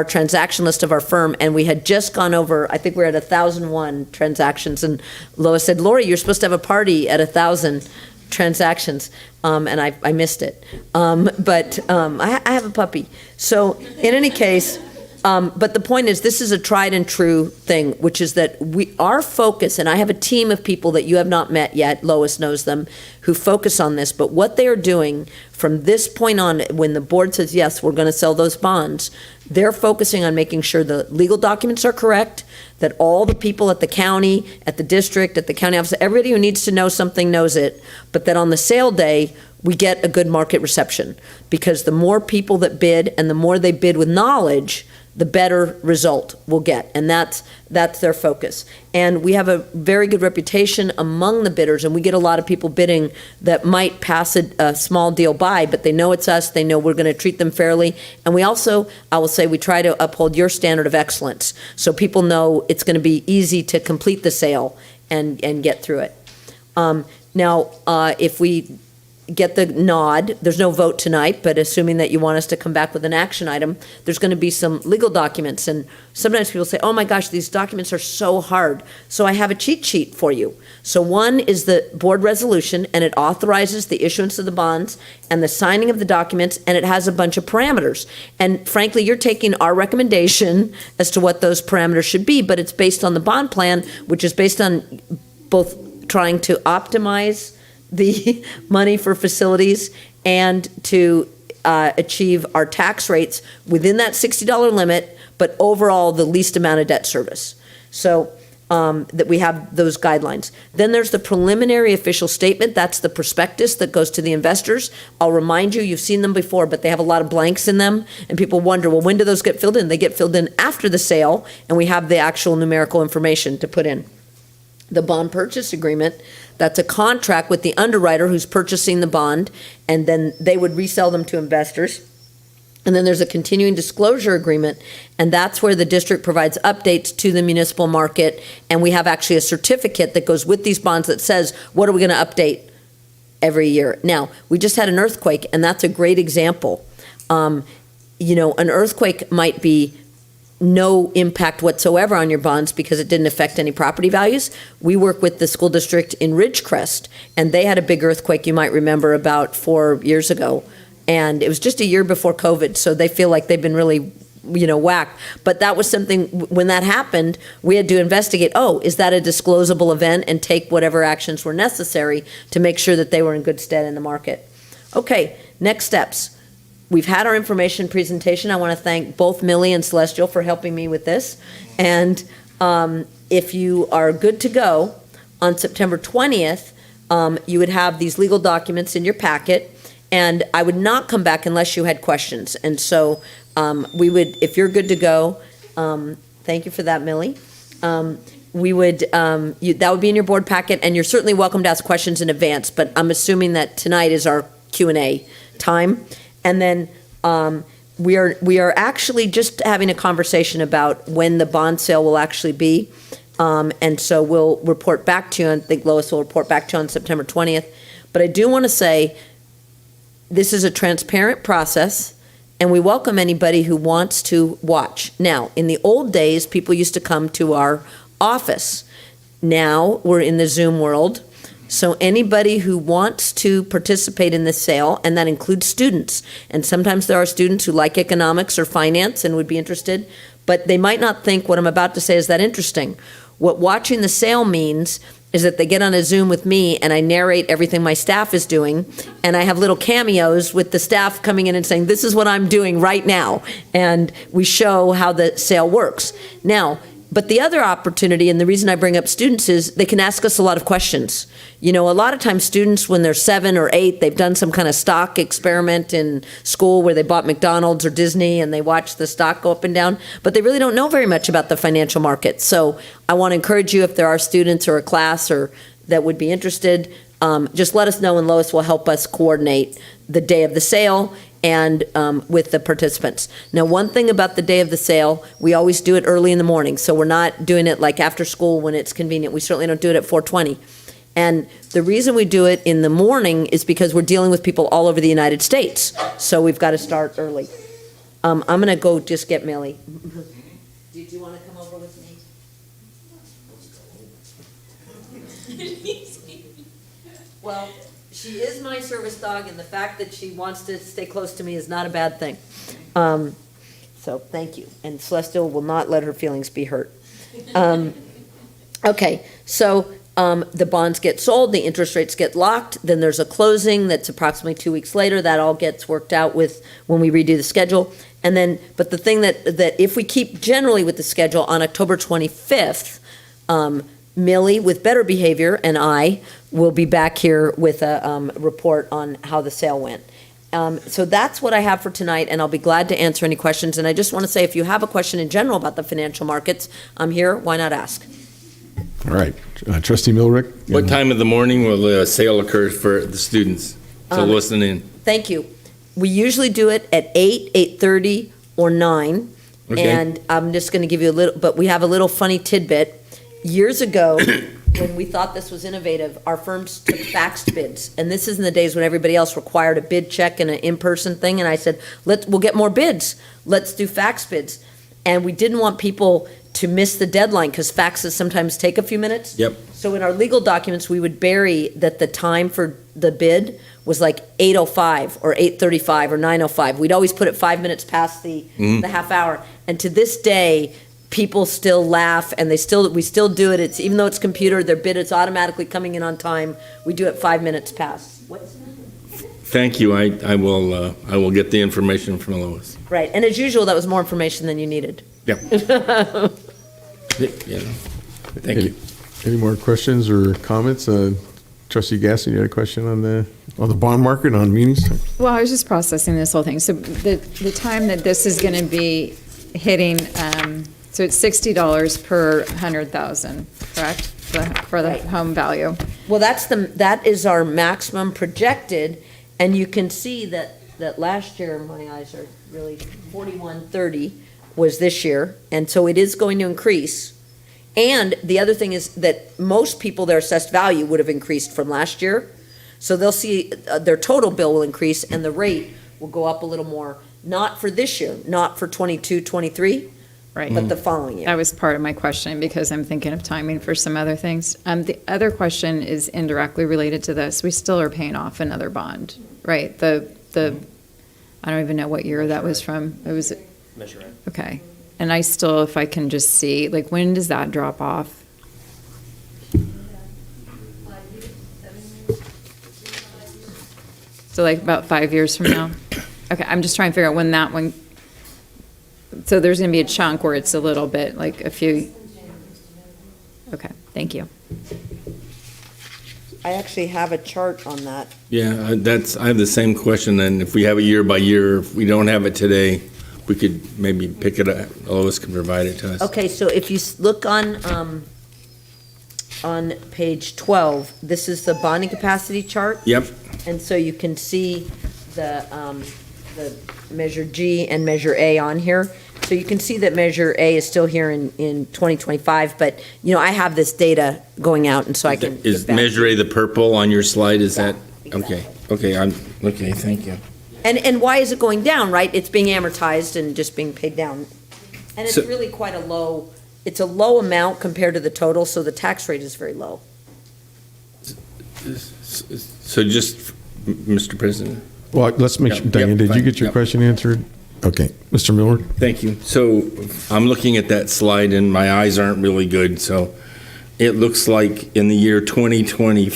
transaction list of our firm, and we had just gone over, I think we're at 1,001 transactions. And Lois said, Lori, you're supposed to have a party at 1,000 transactions, and I missed it. But I have a puppy. So in any case, but the point is, this is a tried and true thing, which is that our focus, and I have a team of people that you have not met yet, Lois knows them, who focus on this, but what they are doing from this point on, when the board says, yes, we're going to sell those bonds, they're focusing on making sure the legal documents are correct, that all the people at the county, at the district, at the county office, everybody who needs to know something knows it, but that on the sale day, we get a good market reception. Because the more people that bid, and the more they bid with knowledge, the better result we'll get. And that's their focus. And we have a very good reputation among the bidders, and we get a lot of people bidding that might pass a small deal by, but they know it's us, they know we're going to treat them fairly. And we also, I will say, we try to uphold your standard of excellence, so people know it's going to be easy to complete the sale and get through it. Now, if we get the nod, there's no vote tonight, but assuming that you want us to come back with an action item, there's going to be some legal documents. And sometimes people say, oh my gosh, these documents are so hard. So I have a cheat sheet for you. So one is the board resolution, and it authorizes the issuance of the bonds and the signing of the documents, and it has a bunch of parameters. And frankly, you're taking our recommendation as to what those parameters should be, but it's based on the bond plan, which is based on both trying to optimize the money for facilities and to achieve our tax rates within that $60 limit, but overall the least amount of debt service. So that we have those guidelines. Then there's the preliminary official statement. That's the prospectus that goes to the investors. I'll remind you, you've seen them before, but they have a lot of blanks in them, and people wonder, well, when do those get filled in? They get filled in after the sale, and we have the actual numerical information to put in. The bond purchase agreement, that's a contract with the underwriter who's purchasing the bond, and then they would resell them to investors. And then there's a continuing disclosure agreement, and that's where the district provides updates to the municipal market, and we have actually a certificate that goes with these bonds that says, what are we going to update every year? Now, we just had an earthquake, and that's a great example. an earthquake might be no impact whatsoever on your bonds because it didn't affect any property values. We work with the school district in Ridgecrest, and they had a big earthquake, you might remember, about 4 years ago. And it was just a year before COVID, so they feel like they've been really, whacked. But that was something, when that happened, we had to investigate, is that a disclosable event, and take whatever actions were necessary to make sure that they were in good stead in the market. Okay, next steps. We've had our information presentation. I want to thank both Millie and Celestial for helping me with this. And if you are good to go, on September 20th, you would have these legal documents in your packet, and I would not come back unless you had questions. And so we would, if you're good to go, thank you for that, Millie. We would, that would be in your board packet, and you're certainly welcome to ask questions in advance, but I'm assuming that tonight is our Q&A time. And then we are actually just having a conversation about when the bond sale will actually be. And so we'll report back to you, and I think Lois will report back to you on September 20th. But I do want to say, this is a transparent process, and we welcome anybody who wants to watch. Now, in the old days, people used to come to our office. Now we're in the Zoom world. So anybody who wants to participate in this sale, and that includes students, and sometimes there are students who like economics or finance and would be interested, but they might not think what I'm about to say is that interesting. What watching the sale means is that they get on a Zoom with me and I narrate everything my staff is doing, and I have little cameos with the staff coming in and saying, this is what I'm doing right now, and we show how the sale works. Now, but the other opportunity, and the reason I bring up students, is they can ask us a lot of questions. A lot of times students, when they're 7 or 8, they've done some kind of stock experiment in school where they bought McDonald's or Disney and they watch the stock go up and down, but they really don't know very much about the financial market. So I want to encourage you, if there are students or a class or that would be interested, just let us know, and Lois will help us coordinate the day of the sale and with the participants. Now, one thing about the day of the sale, we always do it early in the morning, so we're not doing it like after school when it's convenient. We certainly don't do it at 4:20. And the reason we do it in the morning is because we're dealing with people all over the United States, so we've got to start early. I'm going to go just get Millie. Did you want to come over with me? Well, she is my service dog, and the fact that she wants to stay close to me is not a bad thing. So thank you. And Celestial will not let her feelings be hurt. Okay, so the bonds get sold, the interest rates get locked, then there's a closing that's approximately 2 weeks later. That all gets worked out with when we redo the schedule. And then, but the thing that if we keep generally with the schedule, on October 25th, Millie, with better behavior, and I will be back here with a report on how the sale went. So that's what I have for tonight, and I'll be glad to answer any questions. And I just want to say, if you have a question in general about the financial markets, I'm here. Why not ask? All right. Trustee Milrick? What time of the morning will the sale occur for the students to listen in? Thank you. We usually do it at 8, 8:30, or 9. Okay. And I'm just going to give you a little, but we have a little funny tidbit. Years ago, when we thought this was innovative, our firms took faxed bids. And this is in the days when everybody else required a bid check and an in-person thing. And I said, we'll get more bids. Let's do fax bids. And we didn't want people to miss the deadline, because faxes sometimes take a few minutes. Yep. So in our legal documents, we would bury that the time for the bid was like 8:05 or 8:35 or 9:05. We'd always put it 5 minutes past the half hour. And to this day, people still laugh, and we still do it. It's, even though it's computer, their bid is automatically coming in on time. We do it 5 minutes past. Thank you. I will get the information from Lois. Right, and as usual, that was more information than you needed. Yeah. Thank you. Any more questions or comments? Trustee Gaston, you had a question on the bond market, on meetings? Well, I was just processing this whole thing. So the time that this is going to be hitting, so it's $60 per 100,000, correct? For the home value. Well, that is our maximum projected, and you can see that last year, my eyes are really 4130 was this year, and so it is going to increase. And the other thing is that most people, their assessed value would have increased from last year, so they'll see their total bill will increase and the rate will go up a little more not for this year, not for 22, 23, Right. but the following year. That was part of my question because I'm thinking of timing for some other things. The other question is indirectly related to this. We still are paying off another bond, right? I don't even know what year that was from. It was, Measure it. okay. And I still, if I can just see, like, when does that drop off? So like about 5 years from now? Okay, I'm just trying to figure out when that one, so there's gonna be a chunk where it's a little bit, like a few. Okay, thank you. I actually have a chart on that. Yeah, I have the same question, and if we have it year by year, if we don't have it today, we could maybe pick it up, Lois can provide it to us. Okay, so if you look on page 12, this is the bonding capacity chart. Yep, And so you can see the Measure G and Measure A on here. So you can see that Measure A is still here in 2025, but, you know, I have this data going out, and so I can. is get back. Measure A the purple on your slide, is that? exactly. Okay, okay, thank you. And why is it going down, right? It's being amortized and just being paid down. And it's So- really quite a low, it's a low amount compared to the total, so the tax rate is very low. So just, Mr. President? Well, let's make sure, Yep, Diane, yep, did you fine, get your yep. question answered? Okay, Mr. Miller? Thank you. So I'm looking at that slide and my eyes aren't really good, so it looks like in the year 2020,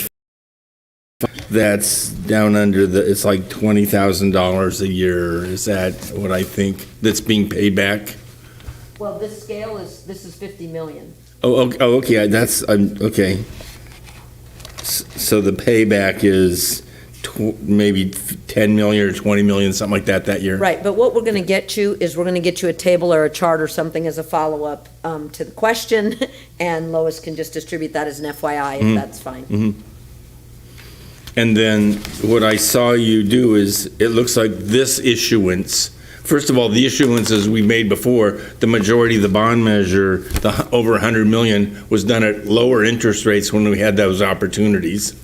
that's down under it's like $20,000 a year. Is that what I think that's being paid back? Well, this is 50 million. Okay, okay. So the payback is maybe 10 million or 20 million, something like that year? Right, but what we're going to get you is we're going to get you a table or a chart or something as a follow-up to the question, and Lois can just distribute that as an FYI, if that's fine. And then what I saw you do is, it looks like this issuance, first of all, the issuances we made before, the majority of the bond measure, the over 100 million, was done at lower interest rates when we had those opportunities.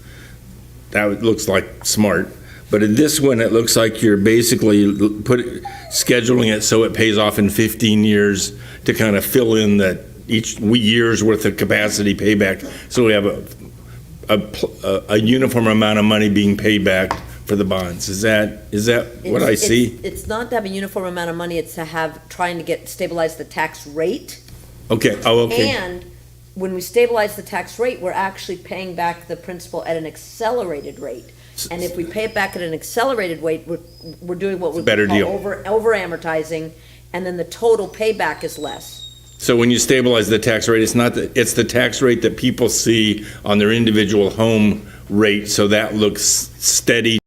That looks like smart. But in this one, it looks like you're basically scheduling it so it pays off in 15 years to kind of fill in that each year's worth of capacity payback. So we have a uniform amount of money being paid back for the bonds. Is that what I see? It's not to have a uniform amount of money, it's to trying to stabilize the tax rate. Okay, okay. And when we stabilize the tax rate, we're actually paying back the principal at an accelerated rate. And if we pay it back at an accelerated rate, we're doing what we Better call deal. over amortizing, and then the total payback is less. So when you stabilize the tax rate, it's the tax rate that people see on their individual home rate, so that looks steady.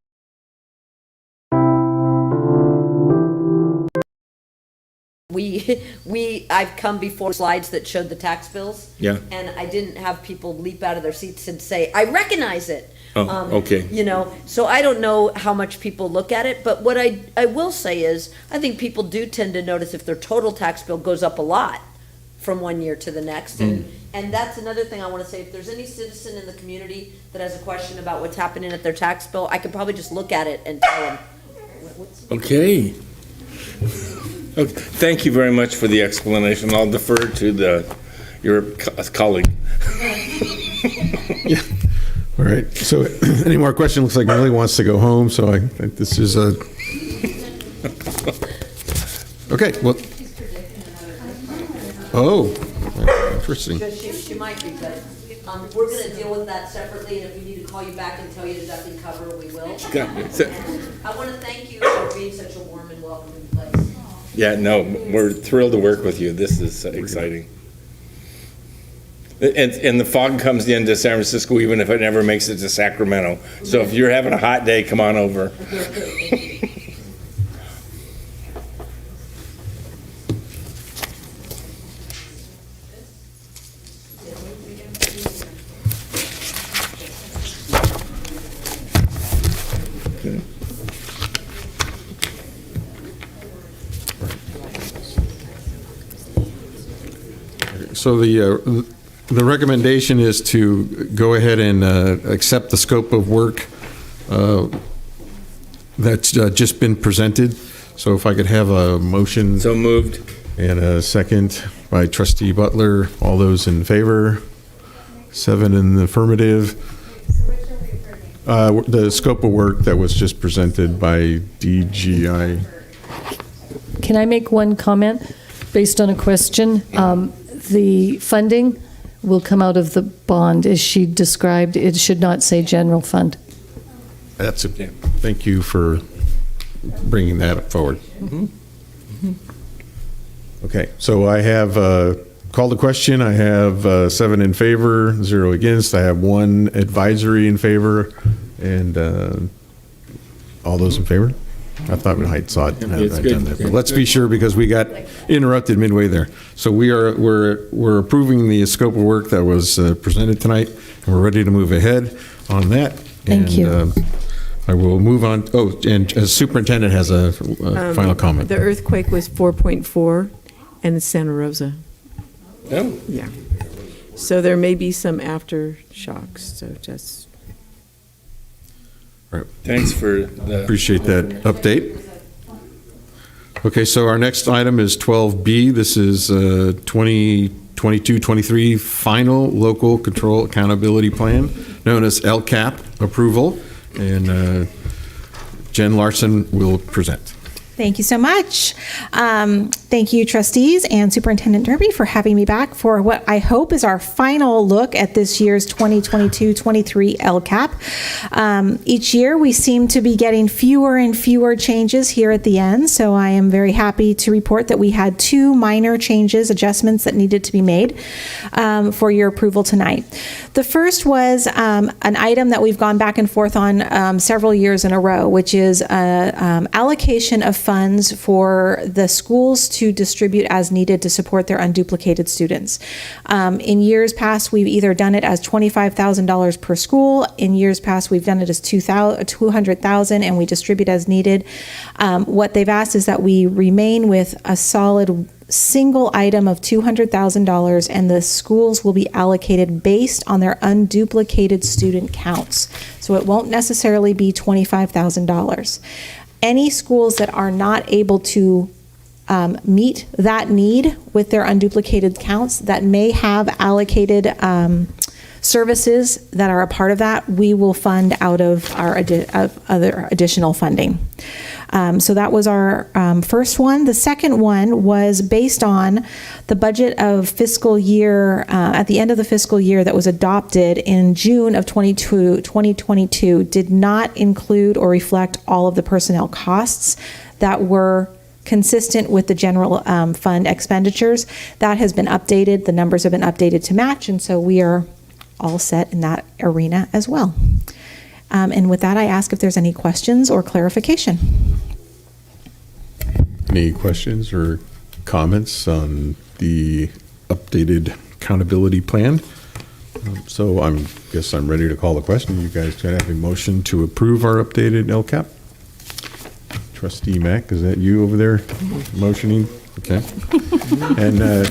I've come before slides that showed the tax bills. Yeah. And I didn't have people leap out of their seats and say, I recognize it. Okay. You know, so I don't know how much people look at it, but what I will say is, I think people do tend to notice if their total tax bill goes up a lot from one year to the next. And that's another thing I want to say, if there's any citizen in the community that has a question about what's happening at their tax bill, I could probably just look at it and tell them. Okay. Thank you very much for the explanation. I'll defer to your colleague. Yeah. All right, so any more questions? Looks like Millie wants to go home, so I think this is a... Okay, well... Oh, interesting. She might be, but we're going to deal with that separately, and if we need to call you back and tell you to duck and cover, we will. I want to thank you for being such a warm and welcoming place. Yeah, no, we're thrilled to work with you. This is exciting. And the fog comes into San Francisco even if it never makes it to Sacramento. So if you're having a hot day, come on over. So the recommendation is to go ahead and accept the scope of work that's just been presented. So if I could have a motion So moved. and a second by trustee Butler. All those in favor? 7 in the affirmative. The scope of work that was just presented by DGI. Can I make one comment based on a question? The funding will come out of the bond, as she described. It should not say general fund. That's it. Thank you for bringing that forward. Okay, so I have called the question. I have 7 in favor, 0 against. I have 1 advisory in favor, and all those in favor? I thought I saw it. It's I'd good. done that, but let's be sure because we got interrupted midway there. So we're approving the scope of work that was presented tonight, and we're ready to move ahead on that. Thank you. I will move on. Oh, and superintendent has a final comment. The earthquake was 4.4, and it's Santa Rosa. Oh. Yeah. So there may be some aftershocks, so just. All right. Thanks for the. Appreciate that update. Okay, so our next item is 12B. This is 2022-23 final local control accountability plan, known as LCAP approval. And Jen Larson will present. Thank you so much. Thank you, trustees and Superintendent Derby, for having me back for what I hope is our final look at this year's 2022-23 LCAP. Each year, we seem to be getting fewer and fewer changes here at the end, so I am very happy to report that we had 2 minor changes, adjustments that needed to be made for your approval tonight. The first was an item that we've gone back and forth on several years in a row, which is allocation of funds for the schools to distribute as needed to support their unduplicated students. In years past, we've either done it as $25,000 per school. In years past, we've done it as $200,000, and we distribute as needed. What they've asked is that we remain with a solid single item of $200,000, and the schools will be allocated based on their unduplicated student counts. So it won't necessarily be $25,000. Any schools that are not able to meet that need with their unduplicated counts that may have allocated services that are a part of that, we will fund out of our other additional funding. So that was our first one. The second one was based on the budget of fiscal year, at the end of the fiscal year that was adopted in June of 2022, did not include or reflect all of the personnel costs that were consistent with the general fund expenditures. That has been updated. The numbers have been updated to match, and so we are all set in that arena as well. And with that, I ask if there's any questions or clarification. Any questions or comments on the updated accountability plan? So I guess I'm ready to call the question. You guys can have a motion to approve our updated LCAP. Trustee Mack, is that you over there motioning? Okay. And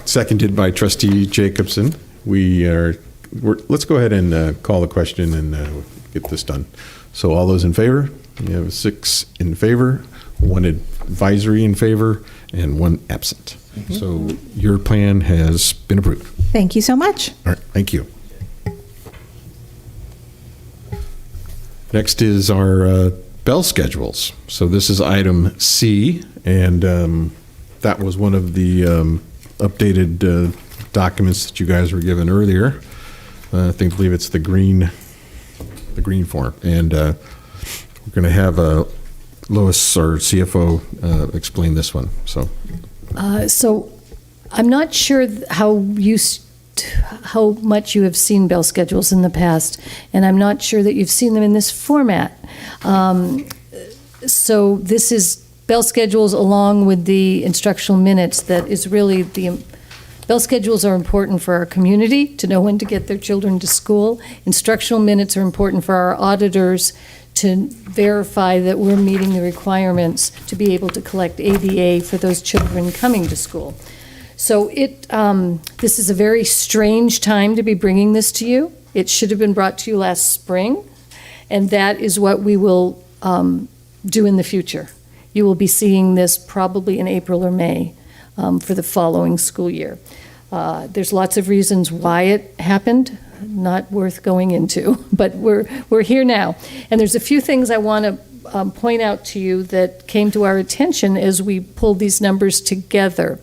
seconded by Trustee Jacobson. Let's go ahead and call the question and get this done. So all those in favor? We have 6 in favor, 1 advisory in favor, and 1 absent. So your plan has been approved. Thank you so much. All right, thank you. Next is our bell schedules. So this is item C, and that was one of the updated documents that you guys were given earlier. I believe it's the green form, and we're going to have Lois, our CFO, explain this one. So I'm not sure how much you have seen bell schedules in the past, and I'm not sure that you've seen them in this format. So this is bell schedules along with the instructional minutes. That is really bell schedules are important for our community to know when to get their children to school. Instructional minutes are important for our auditors to verify that we're meeting the requirements to be able to collect ADA for those children coming to school. So this is a very strange time to be bringing this to you. It should have been brought to you last spring, and that is what we will do in the future. You will be seeing this probably in April or May for the following school year. There's lots of reasons why it happened, not worth going into, but we're here now. And there's a few things I want to point out to you that came to our attention as we pulled these numbers together.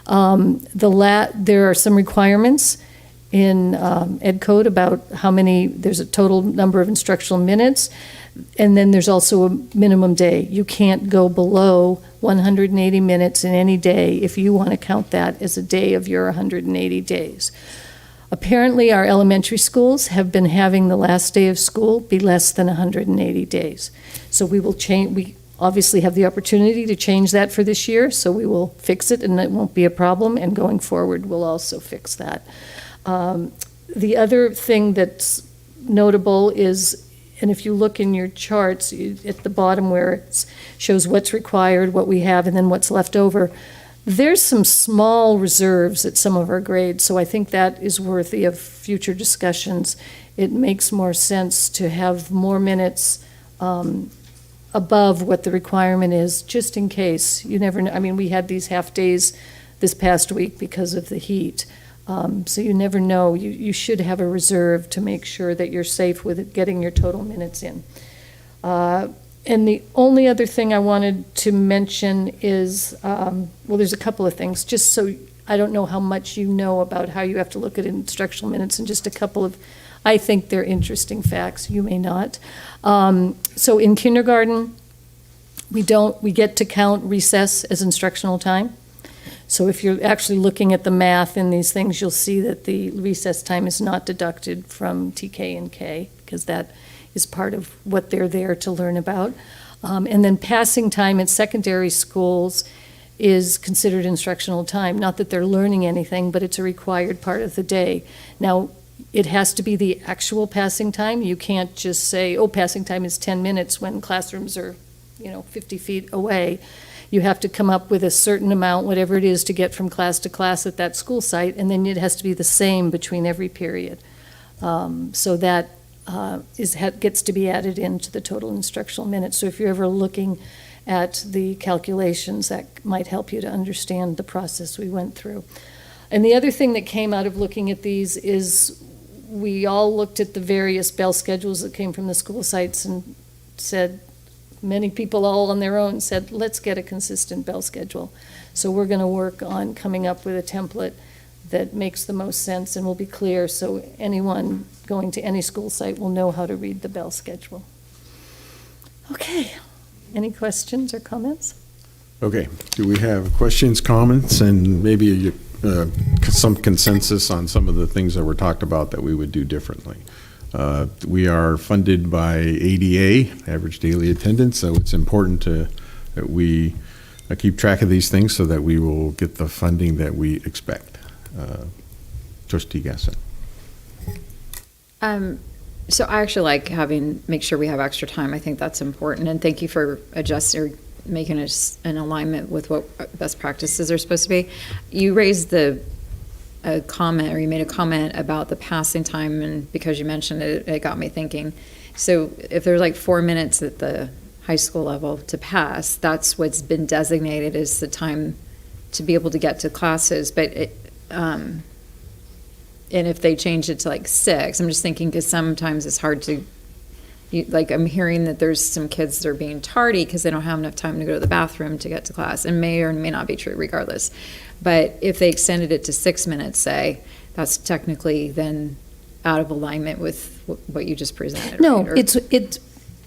There are some requirements in Ed Code about how many, there's a total number of instructional minutes, and then there's also a minimum day. You can't go below 180 minutes in any day if you want to count that as a day of your 180 days. Apparently, our elementary schools have been having the last day of school be less than 180 days. So we will change, we obviously have the opportunity to change that for this year, so we will fix it and it won't be a problem, and going forward, we'll also fix that. The other thing that's notable is, and if you look in your charts at the bottom where it shows what's required, what we have, and then what's left over, there's some small reserves at some of our grades, so I think that is worthy of future discussions. It makes more sense to have more minutes above what the requirement is, just in case. You never know. I mean, we had these half days this past week because of the heat. So you never know. You should have a reserve to make sure that you're safe with getting your total minutes in. And the only other thing I wanted to mention is, well, there's a couple of things, just so I don't know how much you know about how you have to look at instructional minutes, and just a couple of, I think they're interesting facts. You may not. So in kindergarten, we get to count recess as instructional time. So if you're actually looking at the math in these things, you'll see that the recess time is not deducted from TK and K, because that is part of what they're there to learn about. And then passing time at secondary schools is considered instructional time. Not that they're learning anything, but it's a required part of the day. Now, it has to be the actual passing time. You can't just say, oh, passing time is 10 minutes when classrooms are, 50 feet away. You have to come up with a certain amount, whatever it is, to get from class to class at that school site, and then it has to be the same between every period. So that gets to be added into the total instructional minutes. So if you're ever looking at the calculations, that might help you to understand the process we went through. And the other thing that came out of looking at these is we all looked at the various bell schedules that came from the school sites and said, many people all on their own said, let's get a consistent bell schedule. So we're going to work on coming up with a template that makes the most sense and will be clear, so anyone going to any school site will know how to read the bell schedule. Okay, any questions or comments? Okay, do we have questions, comments, and maybe some consensus on some of the things that were talked about that we would do differently? We are funded by ADA, average daily attendance, so it's important that we keep track of these things so that we will get the funding that we expect. Trustee Gasson. So I actually like make sure we have extra time. I think that's important, and thank you for adjusting or making us an alignment with what best practices are supposed to be. You raised you made a comment about the passing time, and because you mentioned it, it got me thinking. So if there's like 4 minutes at the high school level to pass, that's what's been designated as the time to be able to get to classes. But and if they change it to like 6, I'm just thinking, because sometimes it's hard to, I'm hearing that there's some kids that are being tardy because they don't have enough time to go to the bathroom to get to class, and may or may not be true regardless. But if they extended it to 6 minutes, say, that's technically then out of alignment with what you just presented. No, right?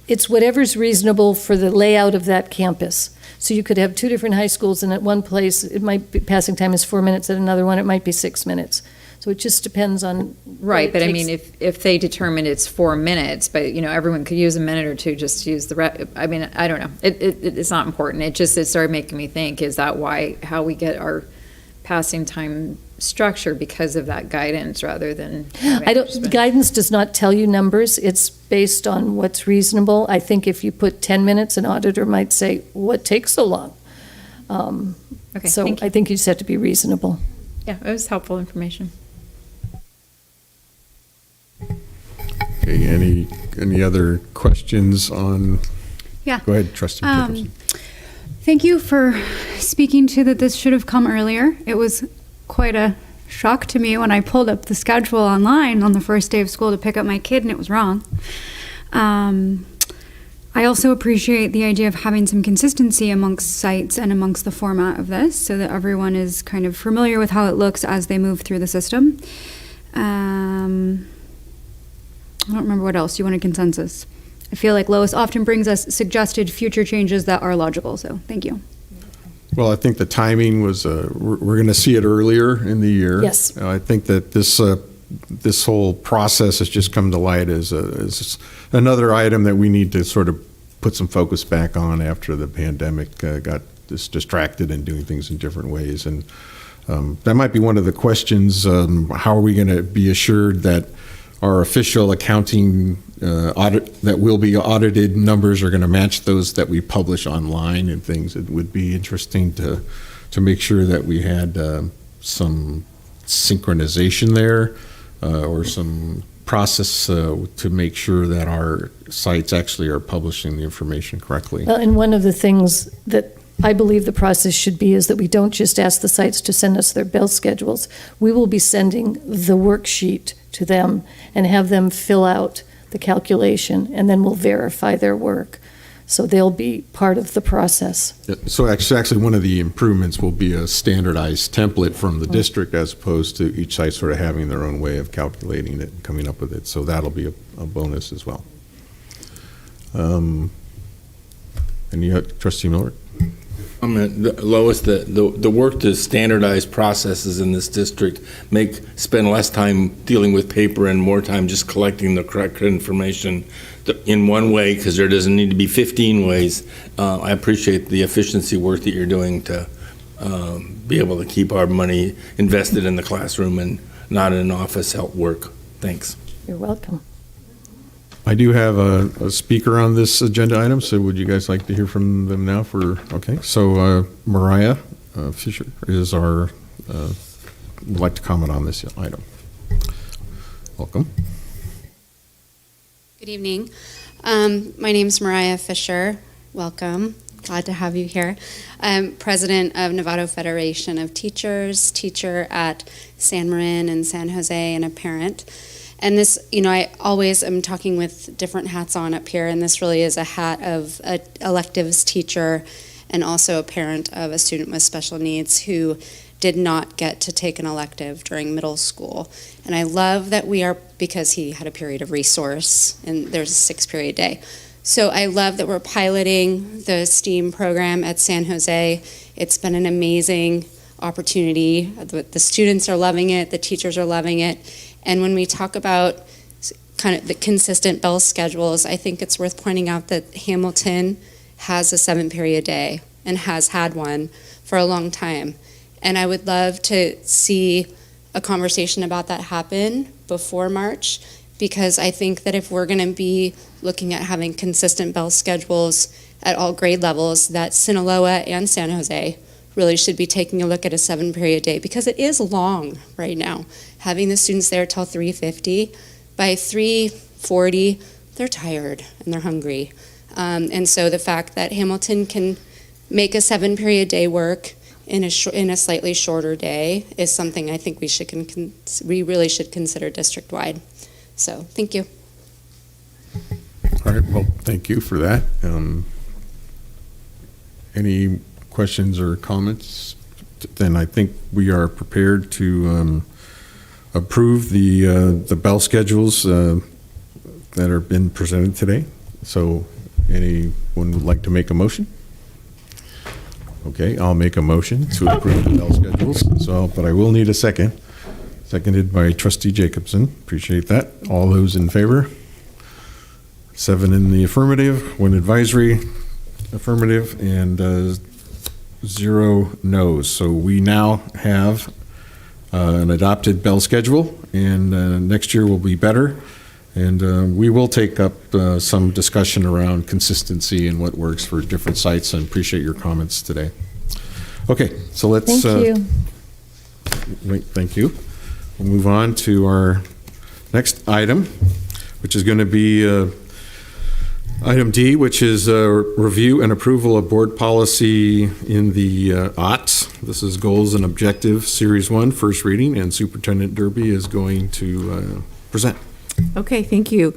it's whatever's reasonable for the layout of that campus. So you could have 2 different high schools, and at one place it might be passing time is 4 minutes, at another one it might be 6 minutes. So it just depends on. Right, but I mean, if they determine it's 4 minutes, but everyone could use a minute or two just to use I mean, I don't know. It's not important. It started making me think: is that how we get our passing time structure, because of that guidance rather than? Guidance does not tell you numbers. It's based on what's reasonable. I think if you put 10 minutes, an auditor might say, "What takes so long?" Okay, so thank you. I think you just have to be reasonable. Yeah, it was helpful information. Okay, any other questions on? Yeah. Go ahead, Trustee Jefferson. Thank you for speaking to that this should have come earlier. It was quite a shock to me when I pulled up the schedule online on the first day of school to pick up my kid and it was wrong. I also appreciate the idea of having some consistency amongst sites and amongst the format of this so that everyone is kind of familiar with how it looks as they move through the system. I don't remember what else. You want a consensus? I feel like Lois often brings us suggested future changes that are logical, so thank you. Well, I think the timing was, we're going to see it earlier in the year. Yes. I think that this whole process has just come to light as another item that we need to sort of put some focus back on after the pandemic got distracted and doing things in different ways. And that might be one of the questions. How are we going to be assured that our official accounting audit that will be audited numbers are going to match those that we publish online and things? It would be interesting to make sure that we had some synchronization there or some process to make sure that our sites actually are publishing the information correctly. Well, and one of the things that I believe the process should be is that we don't just ask the sites to send us their bill schedules. We will be sending the worksheet to them and have them fill out the calculation, and then we'll verify their work. So they'll be part of the process. So actually, one of the improvements will be a standardized template from the district as opposed to each site sort of having their own way of calculating it and coming up with it. So that'll be a bonus as well. And you had Trustee Miller? Lois, the work to standardize processes in this district spend less time dealing with paper and more time just collecting the correct information in one way, because there doesn't need to be 15 ways. I appreciate the efficiency work that you're doing to be able to keep our money invested in the classroom and not in office help work. Thanks. You're welcome. I do have a speaker on this agenda item, so would you guys like to hear from them now? Okay, so Mariah Fisher is would like to comment on this item. Welcome. Good evening. My name is Mariah Fisher. Welcome. Glad to have you here. I'm president of Novato Federation of Teachers, teacher at San Marin and San Jose, and a parent. And this, I always am talking with different hats on up here, and this really is a hat of an electives teacher and also a parent of a student with special needs who did not get to take an elective during middle school. And I love that because he had a period of resource, and there's a 6-period day. So I love that we're piloting the STEAM program at San Jose. It's been an amazing opportunity. The students are loving it, the teachers are loving it. And when we talk about kind of the consistent bell schedules, I think it's worth pointing out that Hamilton has a 7-period day and has had one for a long time. And I would love to see a conversation about that happen before March, because I think that if we're going to be looking at having consistent bell schedules at all grade levels, that Sinaloa and San Jose really should be taking a look at a 7-period day, because it is long right now. Having the students there till 3:50, by 3:40, they're tired and they're hungry. And so the fact that Hamilton can make a 7-period day work in a slightly shorter day is something I think we really should consider district-wide. So, thank you. All right, well, thank you for that. Any questions or comments? Then I think we are prepared to approve the bell schedules that have been presented today. So anyone would like to make a motion? Okay, I'll make a motion to approve the bell schedules. But I will need a second. Seconded by Trustee Jacobson. Appreciate that. All those in favor? 7 in the affirmative, 1 advisory affirmative, and 0 no's. So we now have an adopted bell schedule, and next year will be better. And we will take up some discussion around consistency and what works for different sites, and appreciate your comments today. Okay, so let's... Thank you. Wait, thank you. We'll move on to our next item, which is going to be Item D, which is review and approval of board policy in the OTS. This is Goals and Objectives, Series 1, first reading, and Superintendent Derby is going to present. Okay, thank you.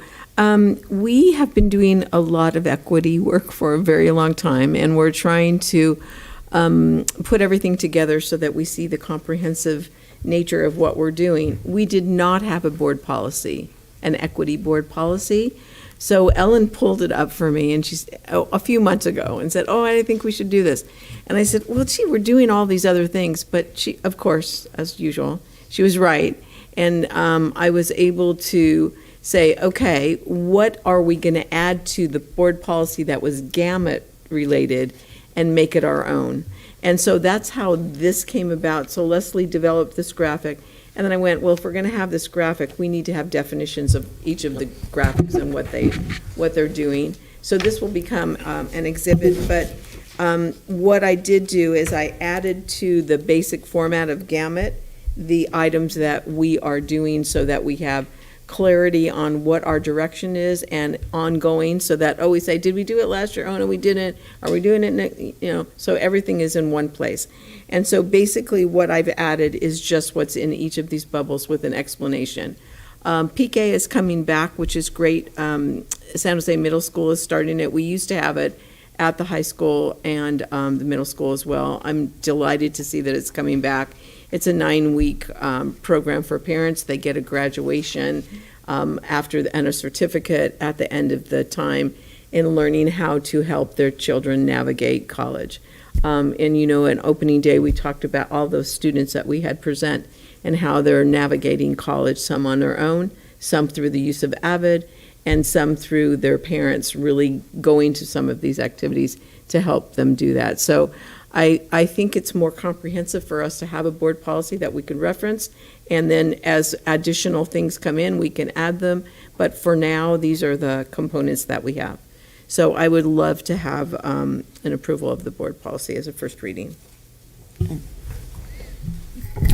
We have been doing a lot of equity work for a very long time, and we're trying to put everything together so that we see the comprehensive nature of what we're doing. We did not have a board policy, an equity board policy. So Ellen pulled it up for me, and she's a few months ago, and said, "Oh, I think we should do this." And I said, "Well, gee, we're doing all these other things." But she, of course, as usual, she was right, and I was able to say, "Okay, what are we going to add to the board policy that was gamut related, and make it our own?" And so that's how this came about. So Leslie developed this graphic. And then I went, well, if we're going to have this graphic, we need to have definitions of each of the graphics and what they're doing. So this will become an exhibit. But what I did do is I added to the basic format of Gamut the items that we are doing so that we have clarity on what our direction is and ongoing, so that, oh, we say, did we do it last year? Oh, no, we didn't. Are we doing it? So everything is in one place. And so basically what I've added is just what's in each of these bubbles with an explanation. PK is coming back, which is great. San Jose Middle School is starting it. We used to have it at the high school and the middle school as well. I'm delighted to see that it's coming back. It's a 9-week program for parents. They get a graduation and a certificate at the end of the time in learning how to help their children navigate college. And on opening day, we talked about all those students that we had present and how they're navigating college, some on their own, some through the use of Avid, and some through their parents really going to some of these activities to help them do that. So I think it's more comprehensive for us to have a board policy that we could reference, and then as additional things come in, we can add them. But for now, these are the components that we have. So I would love to have an approval of the board policy as a first reading.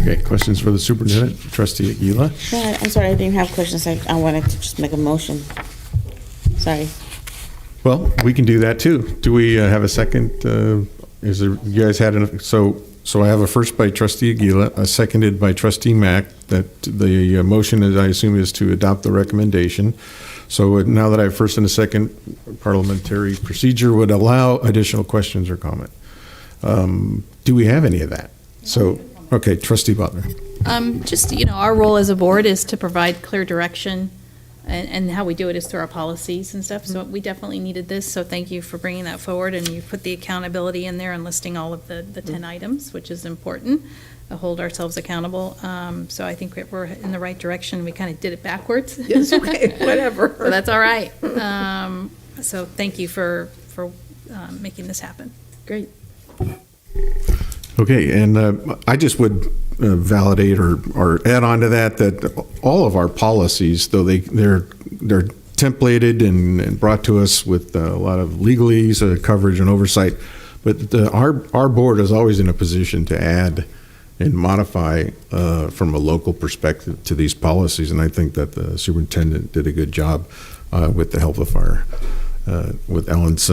Okay, questions for the superintendent? Trustee Aguila? Yeah, I'm sorry, I didn't have questions. I wanted to just make a motion. Sorry. Well, we can do that too. Do we have a second? You guys had enough? So I have a first by Trustee Aguila, a seconded by Trustee Mack, that the motion, as I assume, is to adopt the recommendation. So now that I have first and a second, parliamentary procedure would allow additional questions or comment. Do we have any of that? So, okay, Trustee Butler. Our role as a board is to provide clear direction, and how we do it is through our policies and stuff. So we definitely needed this. So thank you for bringing that forward, and you put the accountability in there and listing all of the 10 items, which is important. Hold ourselves accountable. So I think we're in the right direction. We kind of did it backwards. Yes, okay, whatever. So that's all right. So thank you for making this happen. Great. Okay, and I just would validate or add on to that all of our policies, though they're templated and brought to us with a lot of legalese, coverage, and oversight, but our board is always in a position to add and modify from a local perspective to these policies, and I think that the superintendent did a good job with the help of with Ellen's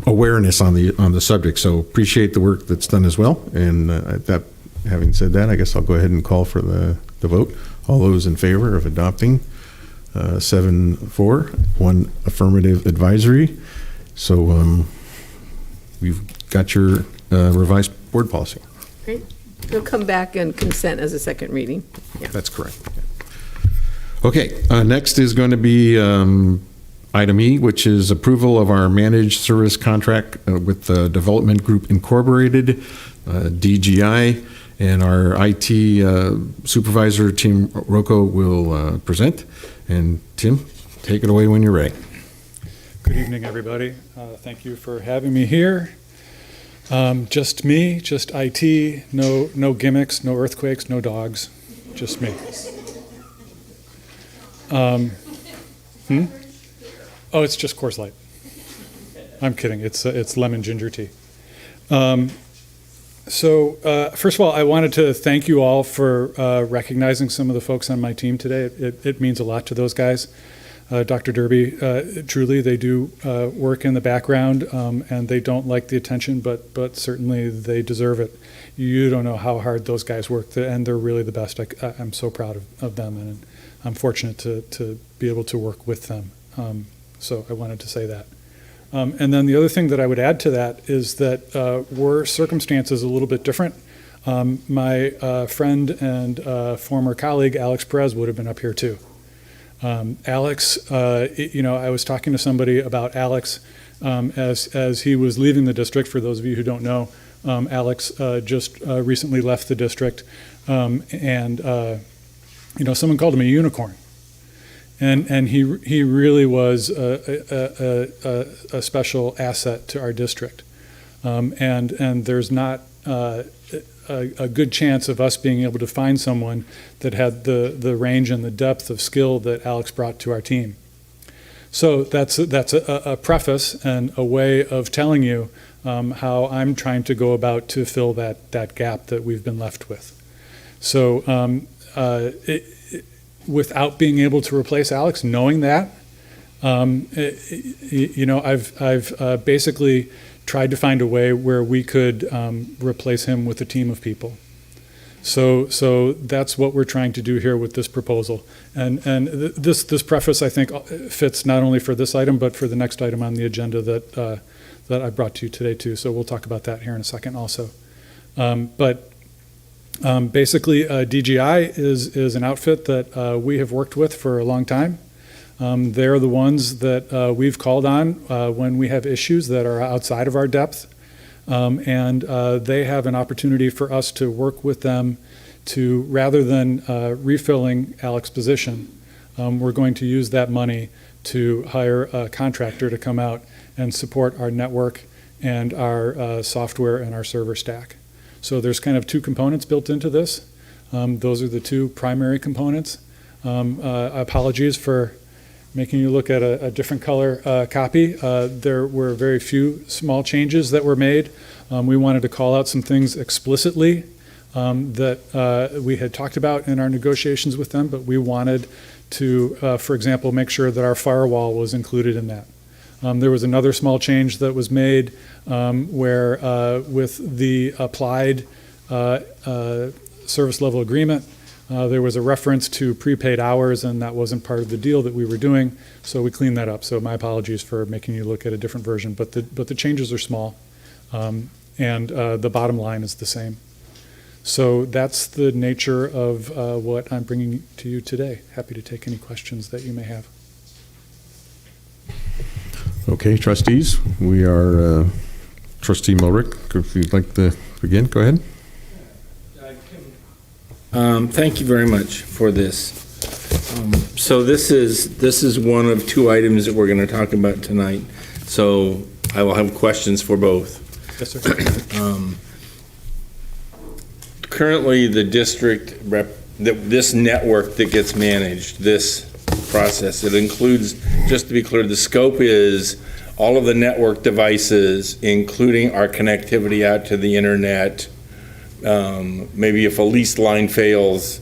awareness on the subject. So appreciate the work that's done as well. And having said that, I guess I'll go ahead and call for the vote. All those in favor of adopting 7-4, 1 affirmative advisory. So we've got your revised board policy. Great. It'll come back and consent as a second reading. Yeah. That's correct. Okay, next is going to be item E, which is approval of our managed service contract with the Development Group Incorporated, DGI, and our IT supervisor, Tim Rocco, will present. And Tim, take it away when you're ready. Good evening, everybody. Thank you for having me here. Just me, just IT, no gimmicks, no earthquakes, no dogs, just me. Oh, it's just Coors Light. I'm kidding. It's lemon ginger tea. So first of all, I wanted to thank you all for recognizing some of the folks on my team today. It means a lot to those guys. Dr. Derby, truly, they do work in the background, and they don't like the attention, but certainly they deserve it. You don't know how hard those guys work, and they're really the best. I'm so proud of them, and I'm fortunate to be able to work with them. So I wanted to say that. And then the other thing that I would add to that is that were circumstances a little bit different, my friend and former colleague, Alex Perez, would have been up here too. Alex, I was talking to somebody about Alex as he was leaving the district. For those of you who don't know, Alex just recently left the district, and someone called him a unicorn, and he really was a special asset to our district, and there's not a good chance of us being able to find someone that had the range and the depth of skill that Alex brought to our team. So that's a preface and a way of telling you how I'm trying to go about to fill that gap that we've been left with. So without being able to replace Alex, knowing that, I've basically tried to find a way where we could replace him with a team of people. So that's what we're trying to do here with this proposal. And this preface, I think, fits not only for this item, but for the next item on the agenda that I brought to you today too. So we'll talk about that here in a second also. Basically, DGI is an outfit that we have worked with for a long time. They're the ones that we've called on when we have issues that are outside of our depth. And they have an opportunity for us to work with them to, rather than refilling Alex's position, we're going to use that money to hire a contractor to come out and support our network and our software and our server stack. So there's kind of two components built into this. Those are the two primary components. Apologies for making you look at a different color copy. There were very few small changes that were made. We wanted to call out some things explicitly that we had talked about in our negotiations with them, but we wanted to, for example, make sure that our firewall was included in that. There was another small change that was made where with the applied service level agreement, there was a reference to prepaid hours, and that wasn't part of the deal that we were doing, so we cleaned that up. So my apologies for making you look at a different version, but the changes are small, and the bottom line is the same. So that's the nature of what I'm bringing to you today. Happy to take any questions that you may have. Okay, trustees, we are Trustee Mulrick. If you'd like to begin, go ahead. Thank you very much for this. So this is one of two items that we're going to talk about tonight. So I will have questions for both. Yes, sir. Currently, the district this network that gets managed, this process, it includes, just to be clear, the scope is all of the network devices, including our connectivity out to the internet. Maybe if a lease line fails,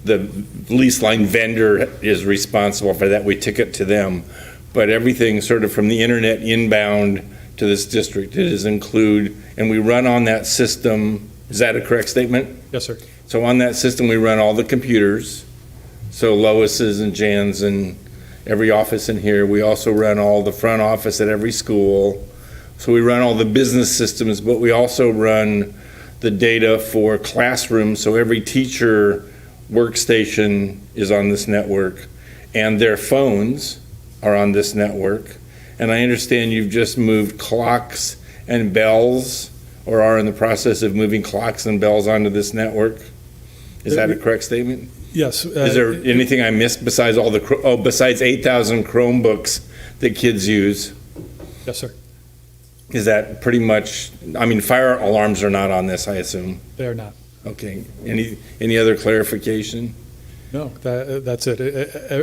the lease line vendor is responsible for that. We ticket to them. But everything sort of from the internet inbound to this district, it is include, and we run on that system. Is that a correct statement? Yes, sir. So on that system, we run all the computers. So Lois's and Jan's and every office in here. We also run all the front office at every school. So we run all the business systems, but we also run the data for classrooms. So every teacher workstation is on this network, and their phones are on this network. And I understand you've just moved clocks and bells, or are in the process of moving clocks and bells onto this network. Is that a correct statement? Yes. Is there anything I missed besides besides 8,000 Chromebooks that kids use? Yes, sir. Is that pretty much, I mean, fire alarms are not on this, I assume? They are not. Okay. Any other clarification? No, that's it.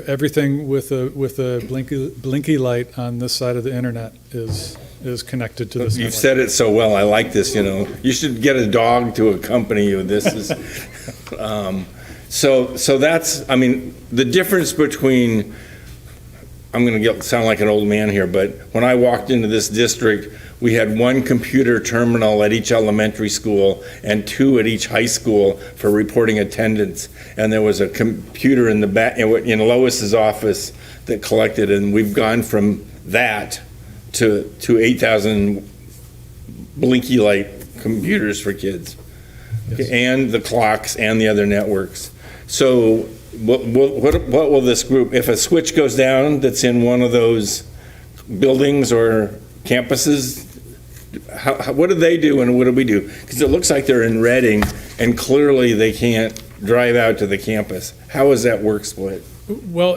Everything with a blinky light on this side of the internet is connected to this You've network. said it so well. I like this, You should get a dog to accompany you. This is, so that's, I mean, the difference between I'm going to sound like an old man here, but when I walked into this district, we had one computer terminal at each elementary school and 2 at each high school for reporting attendance. And there was a computer in the back, in Lois's office, that collected, and we've gone from that to 8,000 blinky light computers for kids. Yes. Okay, and the clocks and the other networks. So what will this group, if a switch goes down that's in one of those buildings or campuses, what do they do and what do we do? Because it looks like they're in Reading and clearly they can't drive out to the campus. How is that work split? Well,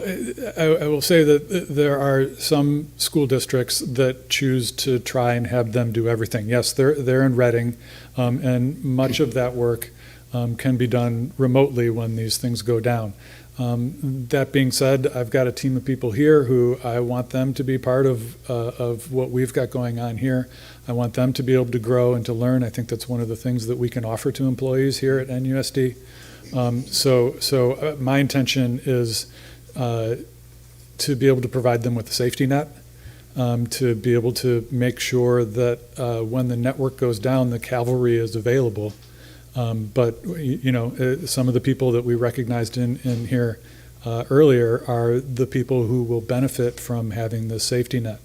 I will say that there are some school districts that choose to try and have them do everything. Yes, they're in Reading, and much of that work can be done remotely when these things go down. That being said, I've got a team of people here who I want them to be part of what we've got going on here. I want them to be able to grow and to learn. I think that's one of the things that we can offer to employees here at NUSD. So my intention is to be able to provide them with a safety net, to be able to make sure that when the network goes down, the cavalry is available. But some of the people that we recognized in here earlier are the people who will benefit from having the safety net.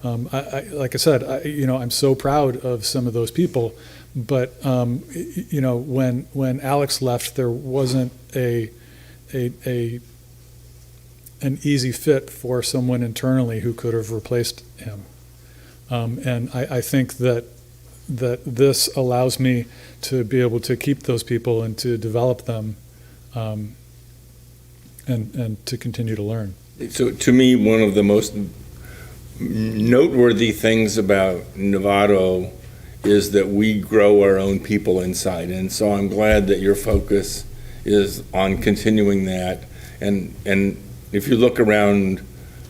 Like I said, I'm so proud of some of those people. But when Alex left, there wasn't an easy fit for someone internally who could have replaced him. And I think that this allows me to be able to keep those people and to develop them, and to continue to learn. So to me, one of the most noteworthy things about Novato is that we grow our own people inside. And so I'm glad that your focus is on continuing that. And if you look around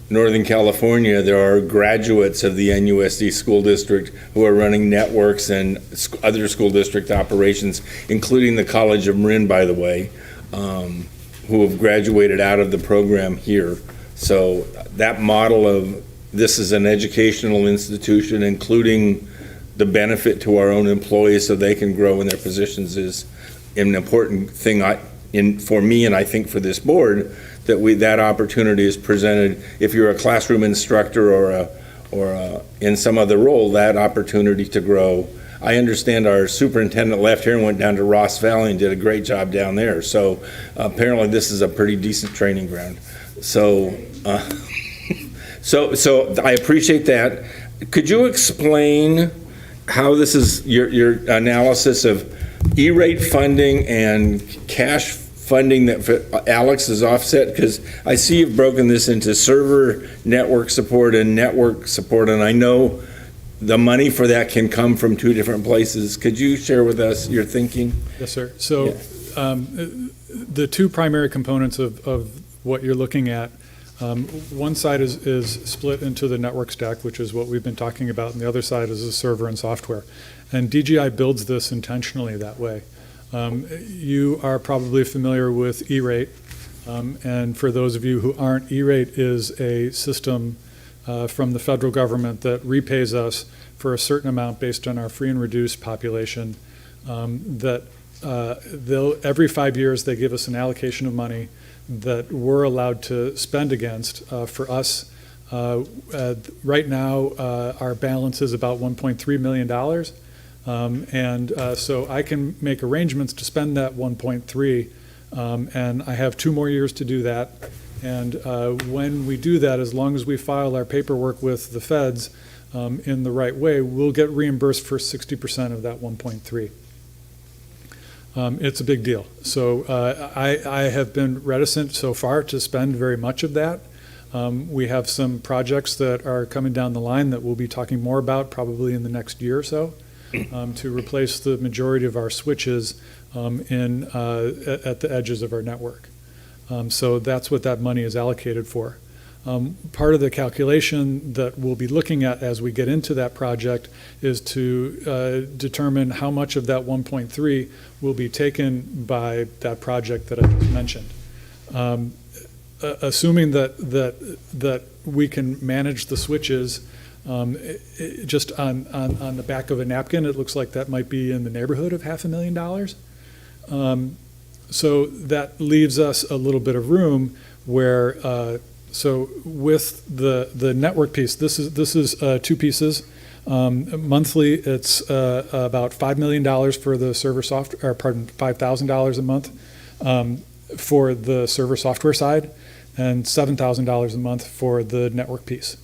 Northern California, there are graduates of the NUSD school district who are running networks and other school district operations, including the College of Marin, by the way, who have graduated out of the program here. So that model of this is an educational institution, including the benefit to our own employees so they can grow in their positions, is an important thing for me, and I think for this board, that opportunity is presented. If you're a classroom instructor or in some other role, that opportunity to grow. I understand our superintendent left here and went down to Ross Valley and did a great job down there. So apparently this is a pretty decent training ground. So so I appreciate that. Could you explain how this is your analysis of E-rate funding and cash funding that Alex is offset? Because I see you've broken this into server network support and network support, and I know the money for that can come from 2 different places. Could you share with us your thinking? Yes, sir. So the 2 primary components of what you're looking at, one side is split into the network stack, which is what we've been talking about, and the other side is the server and software. And DGI builds this intentionally that way. You are probably familiar with E-rate, and for those of you who aren't, E-rate is a system from the federal government that repays us for a certain amount based on our free and reduced population. Every 5 years they give us an allocation of money that we're allowed to spend against. For us, right now, our balance is about $1.3 million. So I can make arrangements to spend that 1.3, and I have 2 more years to do that. And when we do that, as long as we file our paperwork with the feds in the right way, we'll get reimbursed for 60% of that 1.3. It's a big deal. So I have been reticent so far to spend very much of that. We have some projects that are coming down the line that we'll be talking more about probably in the next year or so. To replace the majority of our switches at the edges of our network. So that's what that money is allocated for. Part of the calculation that we'll be looking at as we get into that project is to determine how much of that 1.3 will be taken by that project that I just mentioned. assuming that we can manage the switches, just on the back of a napkin, it looks like that might be in the neighborhood of $500,000. So that leaves us a little bit of room where, so with the network piece, this is two pieces. Monthly, it's about $5 million for the server software, or pardon, $5,000 a month for the server software side, and $7,000 a month for the network piece.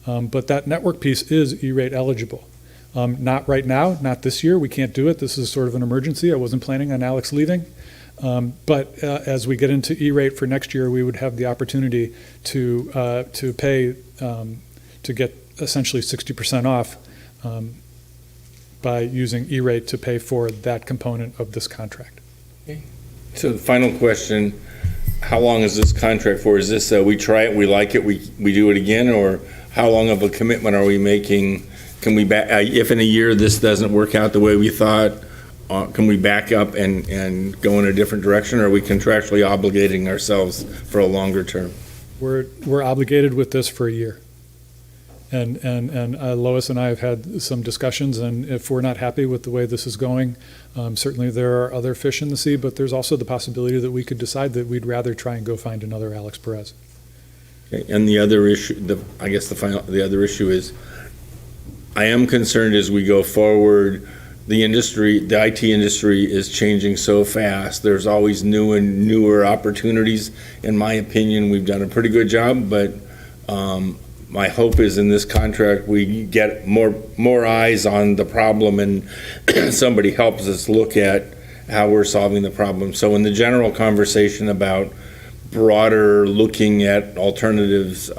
But that network piece is E-rate eligible. Not right now, not this year. We can't do it. This is sort of an emergency. I wasn't planning on Alex leaving. But as we get into E-rate for next year, we would have the opportunity to pay to get essentially 60% off by using E-rate to pay for that component of this contract. So the final question, how long is this contract for? Is this, we try it, we like it, we do it again, or how long of a commitment are we making? Can we back, if in a year this doesn't work out the way we thought, can we back up and go in a different direction, or are we contractually obligating ourselves for a longer term? We're obligated with this for a year. And Lois and I have had some discussions, and if we're not happy with the way this is going, certainly there are other fish in the sea, but there's also the possibility that we could decide that we'd rather try and go find another Alex Perez. Okay. And the other issue, the other issue is, I am concerned as we go forward, the IT industry is changing so fast. There's always new and newer opportunities. In my opinion, we've done a pretty good job, but my hope is in this contract we get more eyes on the problem, and somebody helps us look at how we're solving the problem. So in the general conversation about broader looking at alternatives,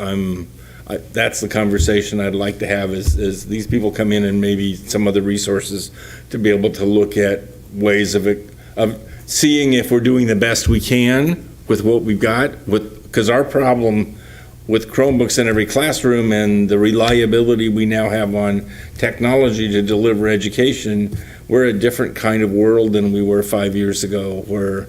that's the conversation I'd like to have is these people come in and maybe some other resources to be able to look at ways of seeing if we're doing the best we can with what we've got, because our problem with Chromebooks in every classroom and the reliability we now have on technology to deliver education, we're a different kind of world than we were 5 years ago, where